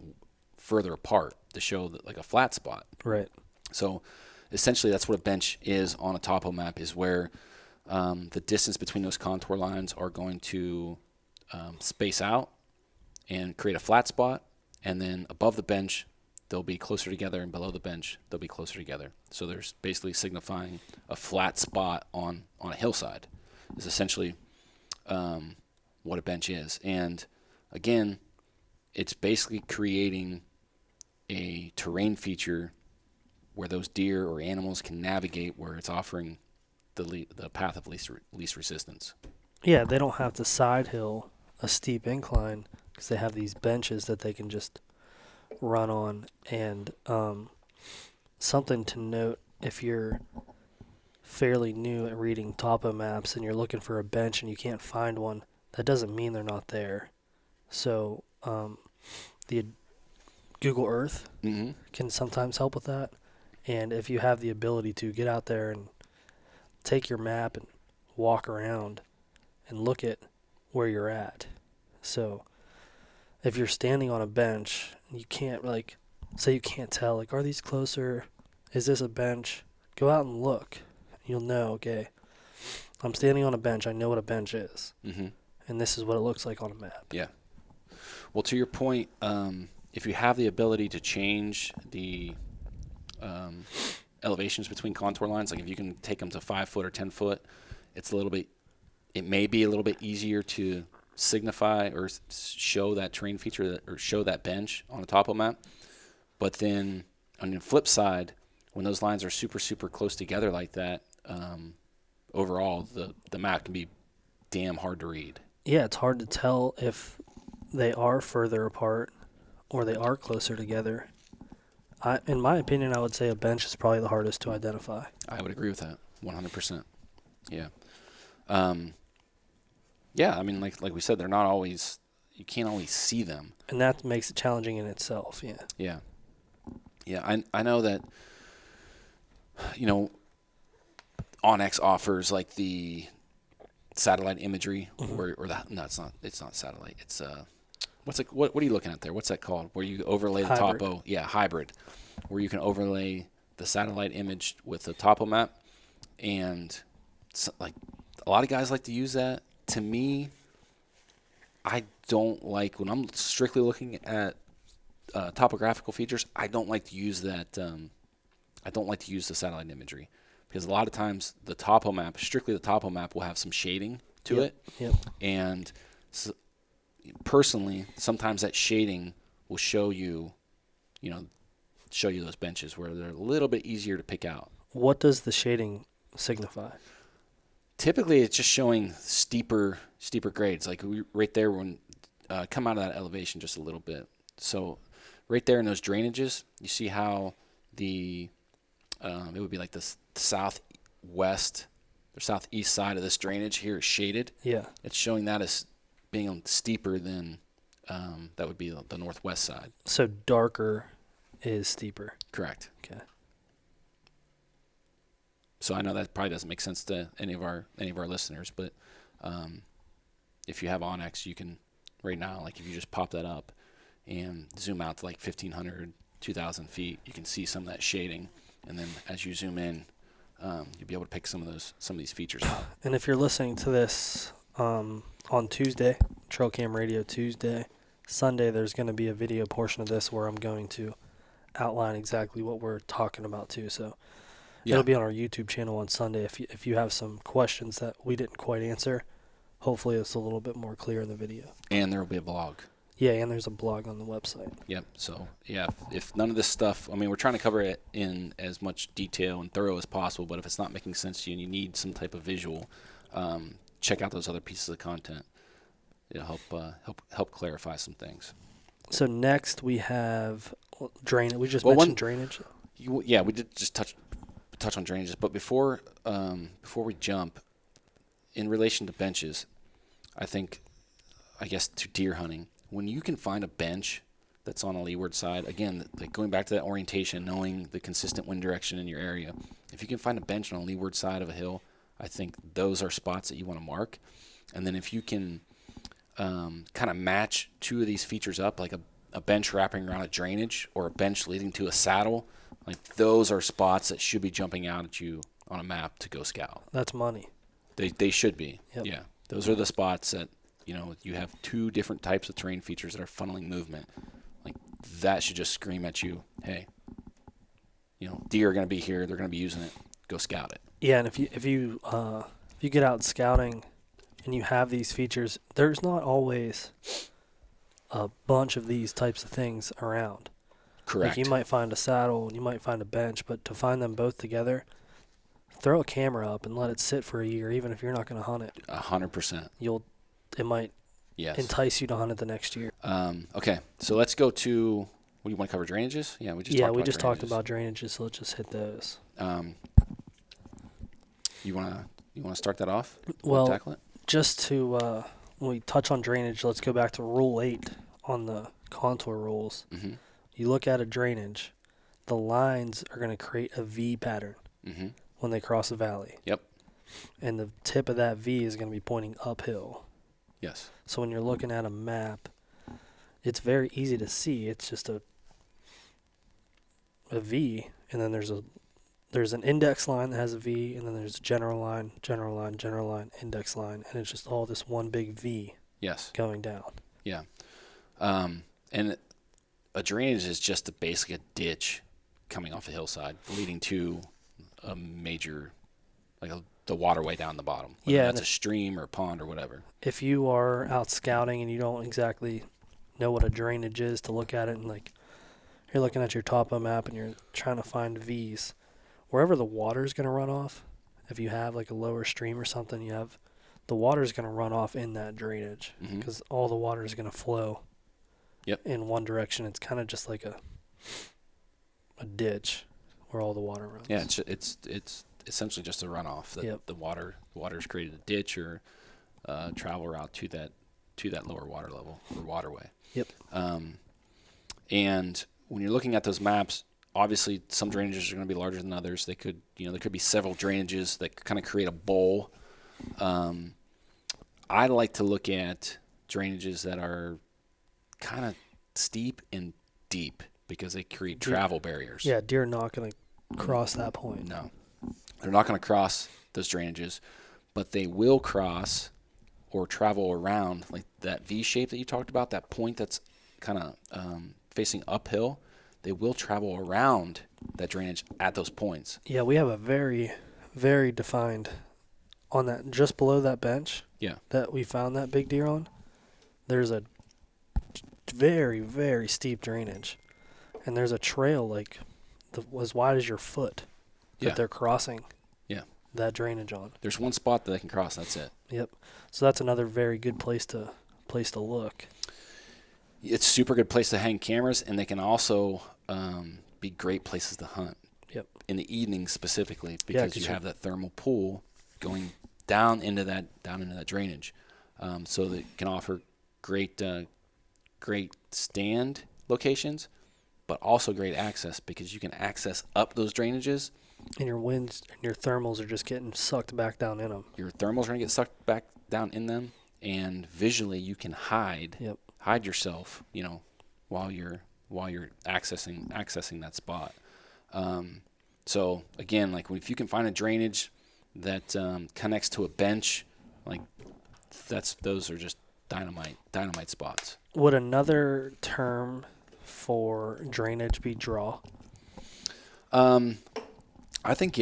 further apart to show that, like a flat spot. Right. So essentially that's what a bench is on a topo map, is where the distance between those contour lines are going to space out and create a flat spot, and then above the bench they'll be closer together, and below the bench they'll be closer together. So there's basically signifying a flat spot on a hillside is essentially what a bench is. And again, it's basically creating a terrain feature where those deer or animals can navigate, where it's offering the path of least resistance. Yeah, they don't have to side hill a steep incline because they have these benches that they can just run on. And something to note, if you're fairly new at reading topo maps and you're looking for a bench and you can't find one, that doesn't mean they're not there. So the Google Earth can sometimes help with that. And if you have the ability to get out there and take your map and walk around and look at where you're at. So if you're standing on a bench, you can't, like, say you can't tell, like, are these closer? Is this a bench? Go out and look. You'll know, okay, I'm standing on a bench. I know what a bench is. And this is what it looks like on a map. Yeah. Well, to your point, if you have the ability to change the elevations between contour lines, like if you can take them to 5 foot or 10 foot, it may be a little bit easier to signify or show that terrain feature or show that bench on a topo map. But then on the flip side, when those lines are super, super close together like that, overall the map can be damn hard to read. Yeah, it's hard to tell if they are further apart or they are closer together. In my opinion, I would say a bench is probably the hardest to identify. I would agree with that, 100%. Yeah. Yeah, I mean, like we said, they're not always, you can't always see them. And that makes it challenging in itself, yeah. Yeah. Yeah, I know that, Onyx offers like the satellite imagery, it's not satellite. It's what are you looking at there? What's that called? Where you overlay the Hybrid. topo? Yeah, hybrid. Where you can overlay the satellite image with the topo map, and like a lot of guys like to use that. To me, I don't like when I'm strictly looking at topographical features. I don't like to use that. I don't like to use the satellite imagery because a lot of times the topo map, strictly the topo map, will have some shading to it. Yep. And personally, sometimes that shading will show you those benches where they're a little bit easier to pick out. What does the shading signify? Typically, it's just showing steeper grades. Like right there, when come out of that elevation just a little bit. So right there in those drainages, you see how it would be like the southwest or southeast side of this drainage here is shaded. Yeah. It's showing that as being steeper than that would be the northwest side. So darker is steeper. Correct. Okay. So I know that probably doesn't make sense to any of our listeners, but if you have Onyx, you can right now, like if you just pop that up and zoom out to like 1,500, 2,000 feet, you can see some of that shading, and then as you zoom in, you'll be able to pick some of these features out. And if you're listening to this on Tuesday, Trail Cam Radio Tuesday, Sunday, there's going to be a video portion of this where I'm going to outline exactly what we're talking about too. So it'll be on our YouTube channel on Sunday. If you have some questions that we didn't quite answer, hopefully it's a little bit more clear in the video. And there will be a blog. Yeah, and there's a blog on the website. Yep. So, yeah, if none of this stuff, I mean, we're trying to cover it in as much detail and thorough as possible, but if it's not making sense to you and you need some type of visual, check out those other pieces of content. It'll help clarify some things. So next we have drainage. We just mentioned drainage. We did just touch on drainages, but before we jump, in relation to benches, I guess to deer hunting, when you can find a bench that's on a leeward side, again, like going back to that orientation, knowing the consistent wind direction in your area, if you can find a bench on a leeward side of a hill, I think those are spots that you want to mark. And then if you can kind of match two of these features up, like a bench wrapping around a drainage or a bench leading to a saddle, like those are spots that should be jumping out at you on a map to go scout. That's money. They should be. Yep. Yeah. Those are the spots that, you have two different types of terrain features that are funneling movement. Like that should just scream at you, hey, deer are going to be here. They're going to be using it. Go scout it. Yeah, and if you get out scouting and you have these features, there's not always a bunch of these types of things around. Correct. Like you might find a saddle and you might find a bench, but to find them both together, throw a camera up and let it sit for a year, even if you're not going to hunt it. 100%. It might Yes. entice you to hunt it the next year. Okay, so let's go to. What do you want to cover? Drainages? Yeah, we just talked about drainages, so let's just hit those. You wanna start that off? Well, tackle it? Just to when we touch on drainage, let's go back to Rule 8 on the contour rules. Mm-hmm. You look at a drainage, the lines are going to create a V pattern when they cross a valley. Yep. And the tip of that V is going to be pointing uphill. Yes. So when you're looking at a map, it's very easy to see. It's just a V, and then there's an index line that has a V, and then there's a general line, index line, and it's just all this one big V. Yes. Going down. Yeah. And a drainage is just basically a ditch coming off a hillside leading to a major, the waterway down the bottom. Whether that's a stream or a pond or whatever. If you are out scouting and you don't exactly know what a drainage is, to look at it and you're looking at your topo map and you're trying to find V's, wherever the water is going to run off, if you have a lower stream or something, the water is going to run off in that drainage because all the water is going to flow in one direction. It's kind of just like a ditch where all the water runs. Yeah, it's essentially just a runoff. The water's created a ditch or travel route to that lower water level or waterway. Yep. And when you're looking at those maps, obviously some drainages are going to be larger than others. They could, there could be several drainages that kind of create a bowl. I like to look at drainages that are kind of steep and deep because they create travel barriers. Yeah, deer are not going to cross that point. No. They're not going to cross those drainages, but they will cross or travel around that V shape that you talked about, that point that's kind of facing uphill. They will travel around that drainage at those points. Yeah, we have a very, very defined on that, just below that bench that we found that big deer on. There's a very, very steep drainage, and there's a trail as wide as your foot that they're crossing that drainage on. There's one spot that they can cross. That's it. Yep. So that's another very good place to look. It's a super good place to hang cameras, and they can also be great places to hunt. Yep. In the evening specifically, because you have that thermal pool going down into that drainage, so that can offer great stand locations, but also great access because you can access up those drainages. And your winds and your thermals are just getting sucked back down in them. Your thermals are going to get sucked back down in them, and visually you can hide yourself, while you're accessing that spot. So again, if you can find a drainage that connects to a bench, those are just dynamite spots. Would another term for drainage be draw? I think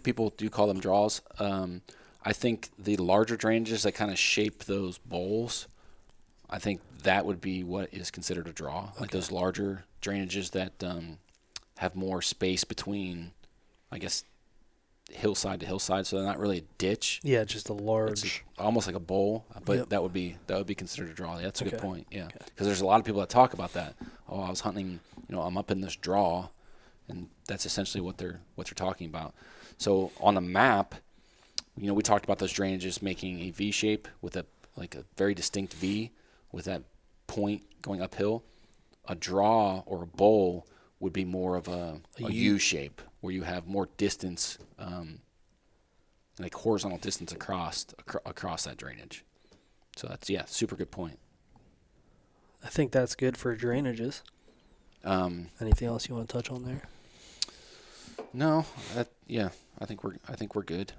people do call them draws. I think the larger drainages that kind of shape those bowls, I think that would be what is considered a draw. Okay. Like those larger drainages that have more space between, I guess, hillside to hillside, so they're not really a ditch. Yeah, just a large, almost like a bowl, but that would be considered a draw. That's a good point. Yeah, because there's a lot of people that talk about that. Oh, I was hunting, I'm up in this draw, and that's essentially what they're talking about. So on the map, we talked about those drainages making a V shape with a very distinct V with that point going uphill. A draw or a bowl would be more of a U shape where you have more distance, horizontal distance across that drainage. So that's super good point. I think that's good for drainages. Anything else you want to touch on there? No, I think we're good.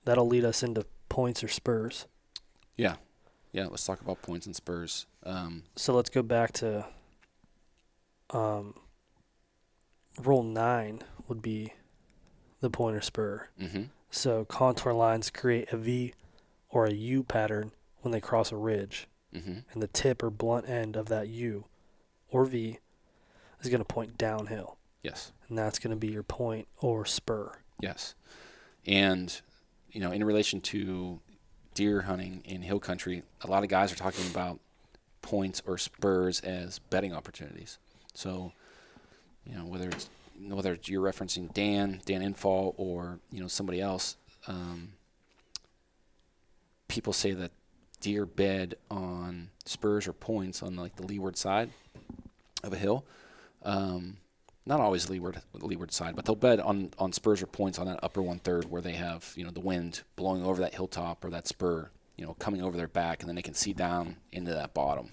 That'll lead us into points or spurs. Yeah. Let's talk about points and spurs. So let's go back to Rule 9 would be the point or spur. Mm-hmm. So contour lines create a V or a U pattern when they cross a ridge. and the tip or blunt end of that U or V is going to point downhill. Yes. And that's going to be your point or spur. Yes. And, in relation to deer hunting in hill country, a lot of guys are talking about points or spurs as bedding opportunities. So, whether you're referencing Dan Infall or, somebody else, people say that deer bed on spurs or points on like the leeward side of a hill. Not always leeward side, but they'll bed on spurs or points on that upper 1/3 where they have, the wind blowing over that hilltop or that spur, coming over their back, and then they can see down into that bottom.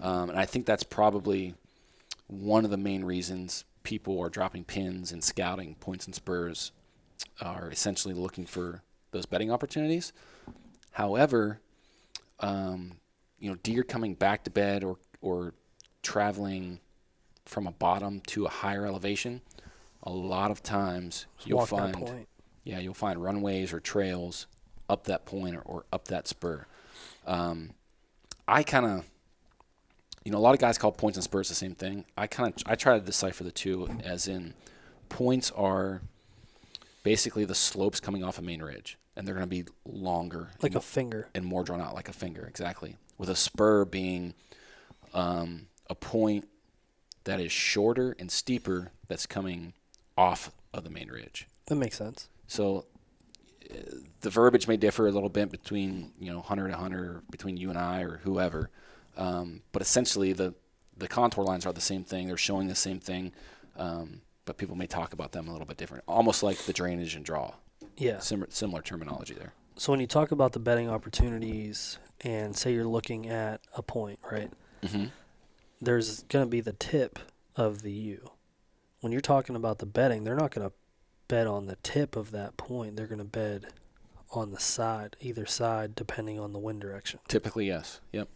And I think that's probably one of the main reasons people are dropping pins and scouting points and spurs are essentially looking for those bedding opportunities. However, deer coming back to bed or traveling from a bottom to a higher elevation, a lot of times you'll find runways or trails up that point or up that spur. I kind of, a lot of guys call points and spurs the same thing. I try to decipher the two, as in points are basically the slopes coming off a main ridge, and they're going to be longer, like a finger, and more drawn out, like a finger, exactly. With a spur being a point that is shorter and steeper that's coming off of the main ridge. That makes sense. So the verbiage may differ a little bit between, hunter to hunter, between you and I or whoever. But essentially the contour lines are the same thing. They're showing the same thing. But people may talk about them a little bit different, almost like the drainage and draw. Yeah. Similar terminology there. So when you talk about the bedding opportunities and say you're looking at a point, right? Mm-hmm. There's going to be the tip of the U. When you're talking about the bedding, they're not going to bed on the tip of that point. They're going to bed on the side, either side, depending on the wind direction. Typically, yes. Yep.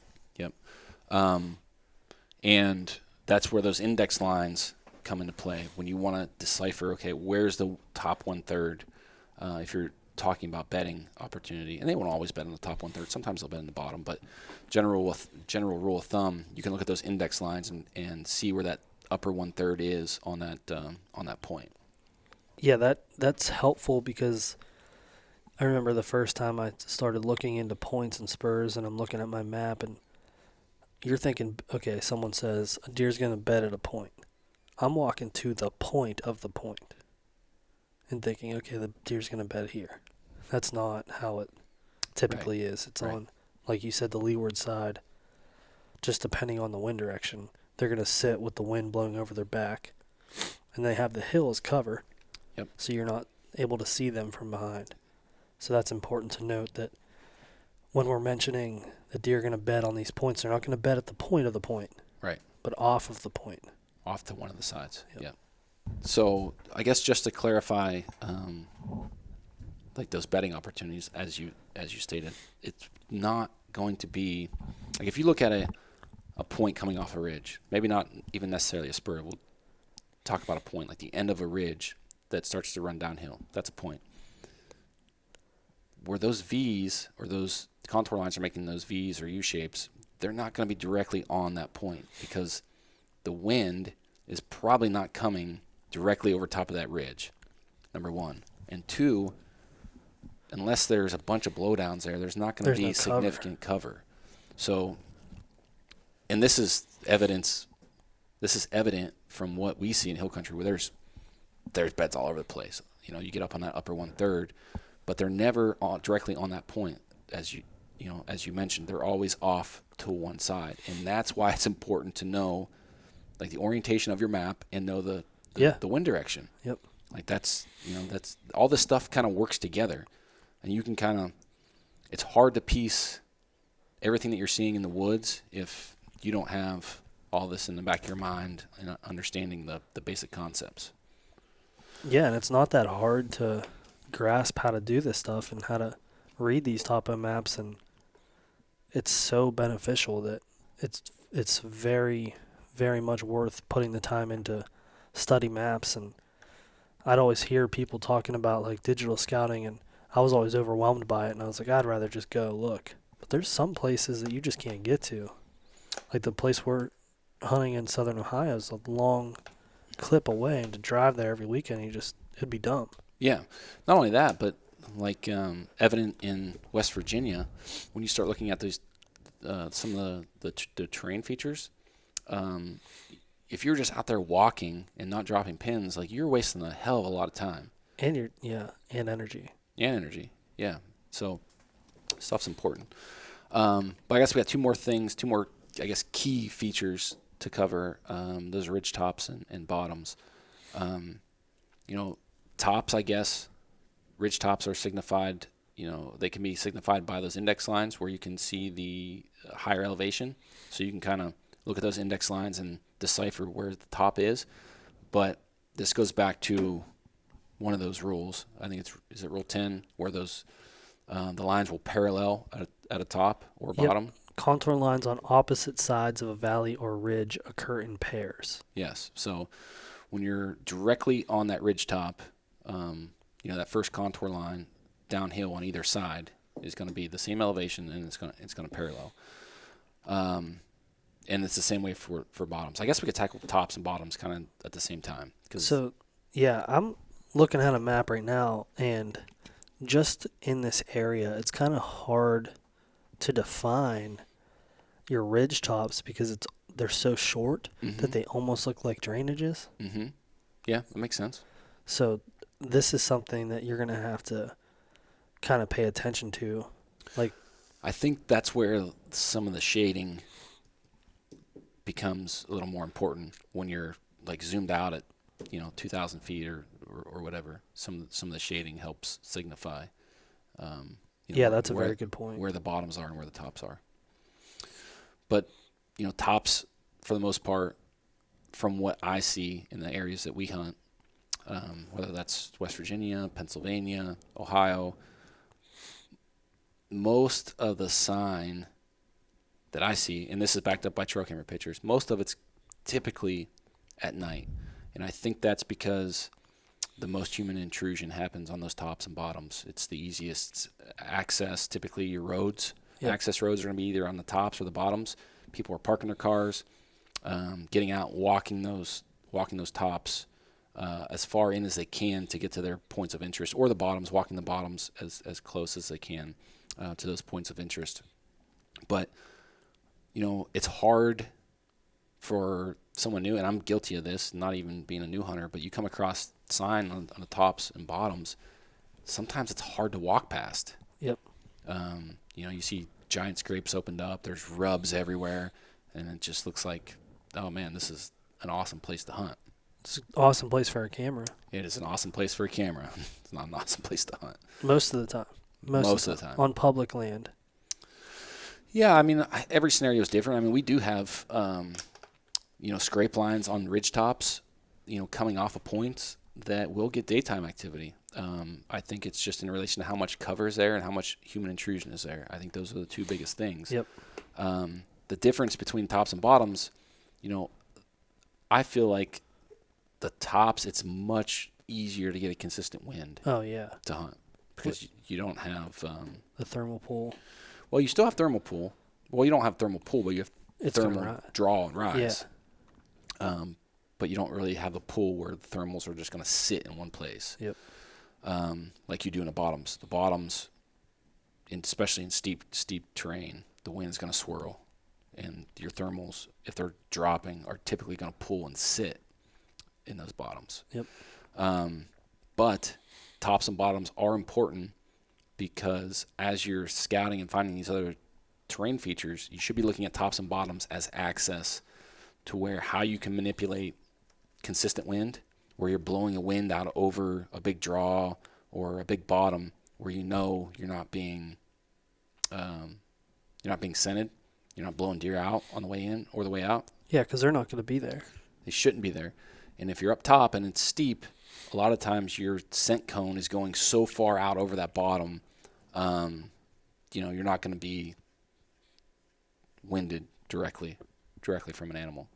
And that's where those index lines come into play. When you want to decipher, okay, where's the top 1/3, if you're talking about bedding opportunity, and they won't always bet on the top 1/3. Sometimes they'll bet in the bottom, but general rule of thumb, you can look at those index lines and see where that upper 1/3 is on that point. Yeah, that's helpful, because I remember the first time I started looking into points and spurs, and I'm looking at my map, and you're thinking, okay, someone says a deer's going to bed at a point. I'm walking to the point of the point and thinking, okay, the deer's going to bed here. That's not how it typically is. It's on, like you said, the leeward side. Just depending on the wind direction, they're going to sit with the wind blowing over their back, and they have the hill as cover. Yep. So you're not able to see them from behind. So that's important to note, that when we're mentioning the deer are going to bed on these points, they're not going to bed at the point of the point. Right. But off of the point. Off to one of the sides. Yep. Yeah. So I guess just to clarify, like those bedding opportunities, as you stated, it's not going to be like if you look at a point coming off a ridge, maybe not even necessarily a spur. We'll talk about a point, like the end of a ridge that starts to run downhill. That's a point. Where those V's or those contour lines are making those V's or U shapes, they're not going to be directly on that point, because the wind is probably not coming directly over top of that ridge, number one. And two, unless there's a bunch of blowdowns there's not going to be significant cover. So, and this is evident from what we see in hill country, where there's beds all over the place. You get up on that upper 1/3, but they're never directly on that point. As you mentioned, they're always off to one side, and that's why it's important to know, like, the orientation of your map and know the wind direction. Yep. Like that's all this stuff kind of works together, and you can it's hard to piece everything that you're seeing in the woods if you don't have all this in the back of your mind and understanding the basic concepts. Yeah, and it's not that hard to grasp how to do this stuff and how to read these topo maps, and it's so beneficial that it's very, very much worth putting the time into study maps. And I'd always hear people talking about like digital scouting, and I was always overwhelmed by it, and I was like, I'd rather just go look. But there's some places that you just can't get to. Like the place we're hunting in southern Ohio is a long clip away, and to drive there every weekend, it'd be dumb. Yeah. Not only that, but like evident in West Virginia, when you start looking at these some of the terrain features, if you're just out there walking and not dropping pins, like you're wasting a hell of a lot of time. And and energy. And energy, yeah. So stuff's important. But I guess we got two more, I guess, key features to cover. Those ridge tops and bottoms. Tops, I guess, ridge tops are signified, they can be signified by those index lines where you can see the higher elevation. So you can kind of look at those index lines and decipher where the top is. But this goes back to one of those rules. I think is it Rule 10, where those the lines will parallel at a top or bottom. Yep. Contour lines on opposite sides of a valley or ridge occur in pairs. Yes. So when you're directly on that ridge top, that first contour line downhill on either side is going to be the same elevation, and it's going to parallel. And it's the same way for bottoms. I guess we could tackle tops and bottoms kind of at the same time. So, yeah, I'm looking at a map right now, and just in this area, it's kind of hard to define your ridge tops because they're so short that they almost look like drainages. Mm-hmm. Yeah, that makes sense. So this is something that you're going to have to kind of pay attention to. I think that's where some of the shading becomes a little more important when you're like zoomed out at 2,000 feet or whatever. Some of the shading helps signify. That's a very good point. Where the bottoms are and where the tops are. But tops for the most part, from what I see in the areas that we hunt, whether that's West Virginia, Pennsylvania, Ohio, most of the sign that I see, and this is backed up by trail camera pictures, most of it's typically at night. And I think that's because the most human intrusion happens on those tops and bottoms. It's the easiest access. Typically your roads, access roads are going to be either on the tops or the bottoms. People are parking their cars, getting out, walking those tops as far in as they can to get to their points of interest, or the bottoms, walking the bottoms as close as they can to those points of interest. But it's hard for someone new, and I'm guilty of this, not even being a new hunter, but you come across sign on the tops and bottoms, sometimes it's hard to walk past. Yep. You see giant scrapes opened up, there's rubs everywhere, and it just looks like, oh man, this is an awesome place to hunt. It's an awesome place for a camera. It is an awesome place for a camera. It's not an awesome place to hunt. Most of the time. Most of the time. On public land. Yeah, I mean, every scenario is different. I mean, we do have, scrape lines on ridge tops, coming off of points that will get daytime activity. I think it's just in relation to how much cover is there and how much human intrusion is there. I think those are the two biggest things. Yep. The difference between tops and bottoms, I feel like the tops, it's much easier to get a consistent wind. Oh, yeah. To hunt because you don't have the thermal pull. Well, you still have thermal pull. Well, you don't have thermal pull, but you have thermal draw and rise. Yeah. But you don't really have the pull where the thermals are just going to sit in one place. Yep. Like you do in the bottoms. The bottoms, especially in steep terrain, the wind's going to swirl, and your thermals, if they're dropping, are typically going to pull and sit in those bottoms. Yep. But tops and bottoms are important because as you're scouting and finding these other terrain features, you should be looking at tops and bottoms as access to how you can manipulate consistent wind, where you're blowing a wind out over a big draw or a big bottom, where you're not being scented, you're not blowing deer out on the way in or the way out. Yeah, because they're not going to be there. They shouldn't be there. And if you're up top and it's steep, a lot of times your scent cone is going so far out over that bottom, you're not going to be winded directly from an animal.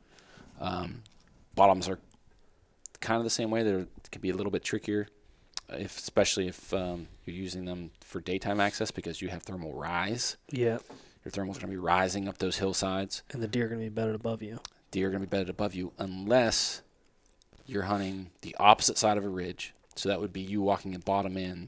Bottoms are kind of the same way. They can be a little bit trickier, especially if you're using them for daytime access because you have thermal rise. Yeah. Your thermals are going to be rising up those hillsides. And the deer are going to be bedded above you. Deer are going to be bedded above you unless you're hunting the opposite side of a ridge. So that would be you walking a bottom in.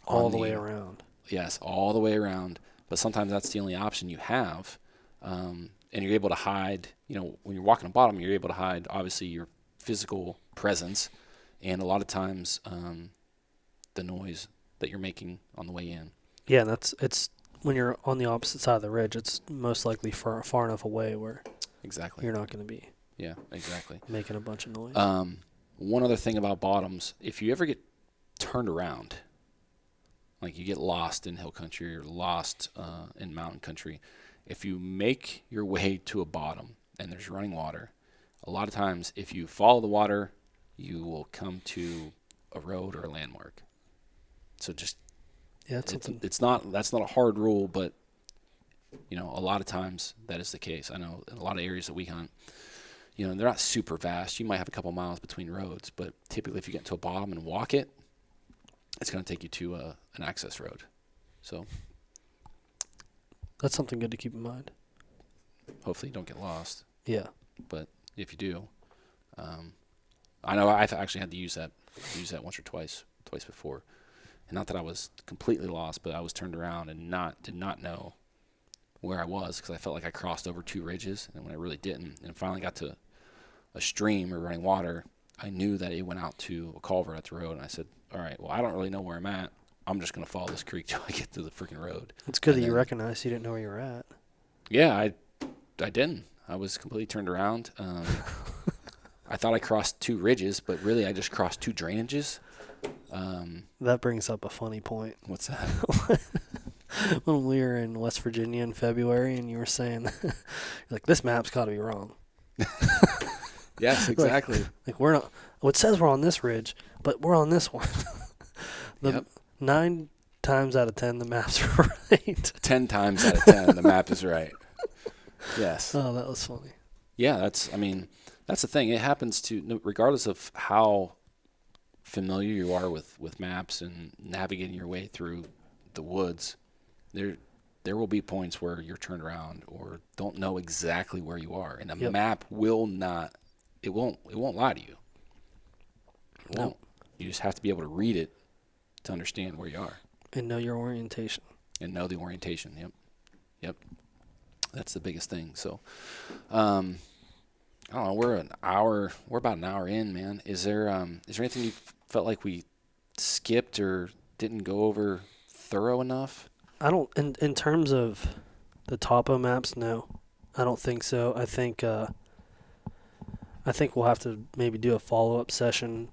All the way around. Yes, all the way around. But sometimes that's the only option you have. And you're able to hide, when you're walking a bottom, you're able to hide, obviously, your physical presence. And a lot of times, the noise that you're making on the way in. Yeah, and it's when you're on the opposite side of the ridge, it's most likely far enough away where exactly you're not going to be making a bunch of noise. One other thing about bottoms, if you ever get turned around, like you get lost in hill country or lost in mountain country, if you make your way to a bottom and there's running water, a lot of times if you follow the water, you will come to a road or a landmark. So just that's not a hard rule, but a lot of times that is the case. I know in a lot of areas that we hunt, they're not super vast. You might have a couple miles between roads, but typically if you get to a bottom and walk it, it's going to take you to an access road. So that's something good to keep in mind. Hopefully you don't get lost. Yeah. But if you do, I know I've actually had to use that once or twice before. And not that I was completely lost, but I was turned around and did not know where I was because I felt like I crossed over 2 ridges, and when I really didn't, and finally got to a stream or running water, I knew that it went out to a culvert at the road, and I said, all right, well, I don't really know where I'm at. I'm just going to follow this creek till I get to the freaking road. It's good that you recognized you didn't know where you were at. Yeah, I didn't. I was completely turned around. I thought I crossed 2 ridges, but really I just crossed 2 drainages. That brings up a funny point. What's that? When we were in West Virginia in February and you were saying, like, this map's got to be wrong. Yes, exactly. Like we're not, well, it says we're on this ridge, but we're on this one. 9 times out of 10, the maps are right. 10 times out of 10, the map is right. Yes. Oh, that was funny. Yeah, that's the thing. It happens to, regardless of how familiar you are with maps and navigating your way through the woods, there will be points where you're turned around or don't know exactly where you are, and a map will not. It won't lie to you. It won't. You just have to be able to read it to understand where you are and know your orientation. And know the orientation. Yep. That's the biggest thing. So, I don't know. We're about an hour in, man. Is there anything you felt like we skipped or didn't go over thorough enough? I don't. In terms of the topo maps, no, I don't think so. I think we'll have to maybe do a follow-up session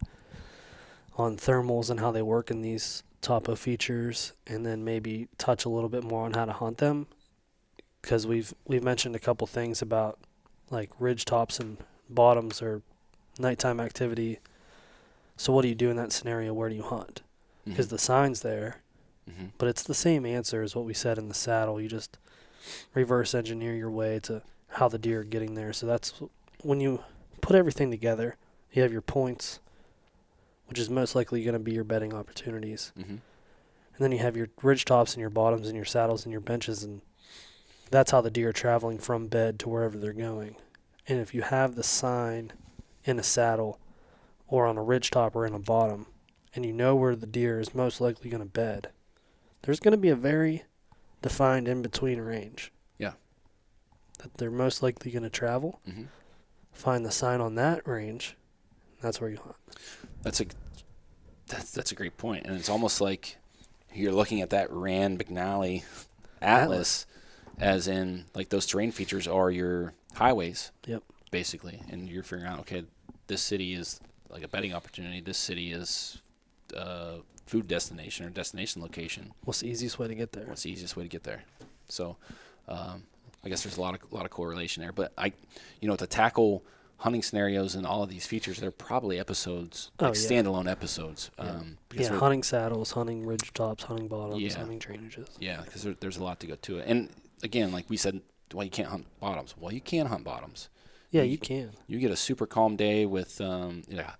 on thermals and how they work in these topo features, and then maybe touch a little bit more on how to hunt them, because we've mentioned a couple things about like ridge tops and bottoms or nighttime activity. So what do you do in that scenario? Where do you hunt? Because the sign's there, but it's the same answer as what we said in the saddle. You just reverse engineer your way to how the deer are getting there. So that's when you put everything together, you have your points, which is most likely going to be your bedding opportunities. And then you have your ridge tops and your bottoms and your saddles and your benches, and that's how the deer are traveling from bed to wherever they're going. And if you have the sign in a saddle or on a ridge top or in a bottom, and you know where the deer is most likely going to bed, there's going to be a very defined in-between range. Yeah. That they're most likely going to travel. Find the sign on that range, and that's where you hunt. That's a great point. And it's almost like you're looking at that Rand McNally Atlas. As in, like, those terrain features are your highways, basically. And you're figuring out, okay, this city is like a bedding opportunity. This city is a food destination or destination location. What's the easiest way to get there? So, I guess there's a lot of correlation there. But to tackle hunting scenarios and all of these features, they're probably episodes, standalone episodes. Hunting saddles, hunting ridge tops, hunting bottoms, hunting drainages. Yeah, because there's a lot to go to it. And again, like we said, well, you can't hunt bottoms. Well, you can hunt bottoms. Yeah, you can. You get a super calm day with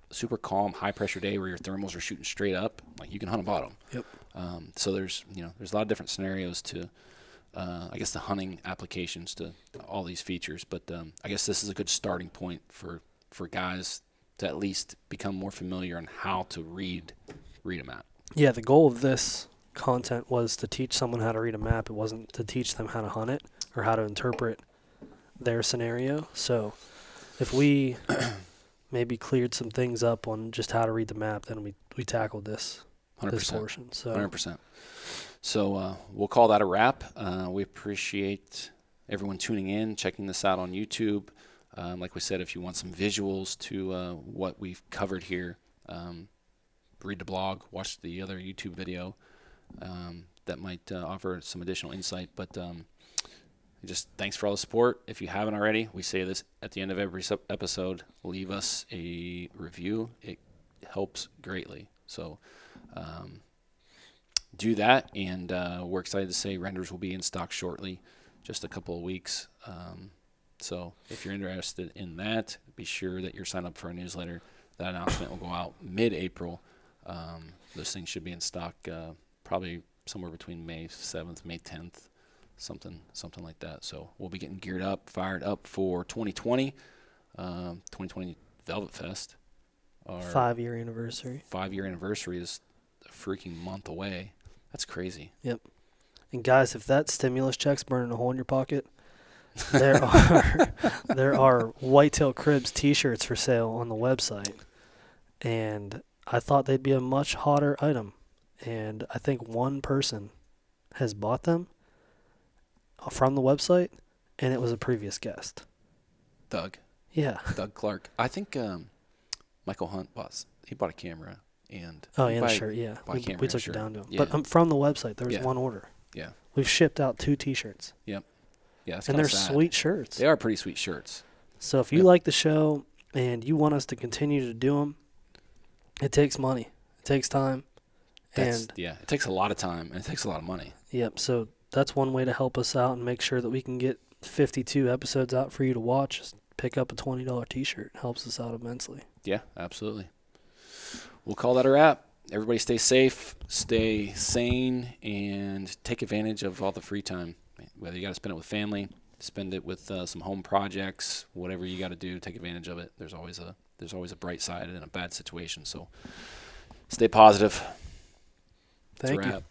super calm, high pressure day where your thermals are shooting straight up. Like, you can hunt a bottom. So there's a lot of different scenarios to I guess the hunting applications to all these features. But I guess this is a good starting point for guys to at least become more familiar on how to read a map. Yeah, the goal of this content was to teach someone how to read a map. It wasn't to teach them how to hunt it or how to interpret their scenario. So if we maybe cleared some things up on just how to read the map, then we tackled this 100%. portion. So 100%. So we'll call that a wrap. We appreciate everyone tuning in, checking this out on YouTube. Like we said, if you want some visuals to what we've covered here, read the blog, watch the other YouTube video that might offer some additional insight. But just thanks for all the support. If you haven't already, we say this at the end of every episode, leave us a review. It helps greatly. So do that, and we're excited to say renders will be in stock shortly, just a couple of weeks. So if you're interested in that, be sure that you're signed up for our newsletter. That announcement will go out mid-April. Those things should be in stock probably somewhere between May 7th, May 10th, something like that. So we'll be getting geared up, fired up for 2020, 2020 Velvet Fest. Our 5-year anniversary. 5-year anniversary is a freaking month away. That's crazy. Yep. And guys, if that stimulus check's burning a hole in your pocket, there are Whitetail Cribs T-shirts for sale on the website, and I thought they'd be a much hotter item, and I think one person has bought them from the website, and it was a previous guest. Doug. Yeah. Doug Clark. I think Michael Hunt bought a camera and a shirt. Yeah, we took it down to him. Yeah. But from the website, there was one order. Yeah. We've shipped out 2 T-shirts. Yep. Yeah, and they're sweet shirts. They are pretty sweet shirts. So if you like the show and you want us to continue to do them, it takes money. It takes time. It takes a lot of time and it takes a lot of money. Yep. So that's one way to help us out and make sure that we can get 52 episodes out for you to watch. Just pick up a $20 T-shirt. It helps us out immensely. Yeah, absolutely. We'll call that a wrap. Everybody stay safe, stay sane, and take advantage of all the free time. Whether you got to spend it with family, spend it with some home projects, whatever you got to do, take advantage of it. There's always a bright side in a bad situation. So stay positive. Thank you.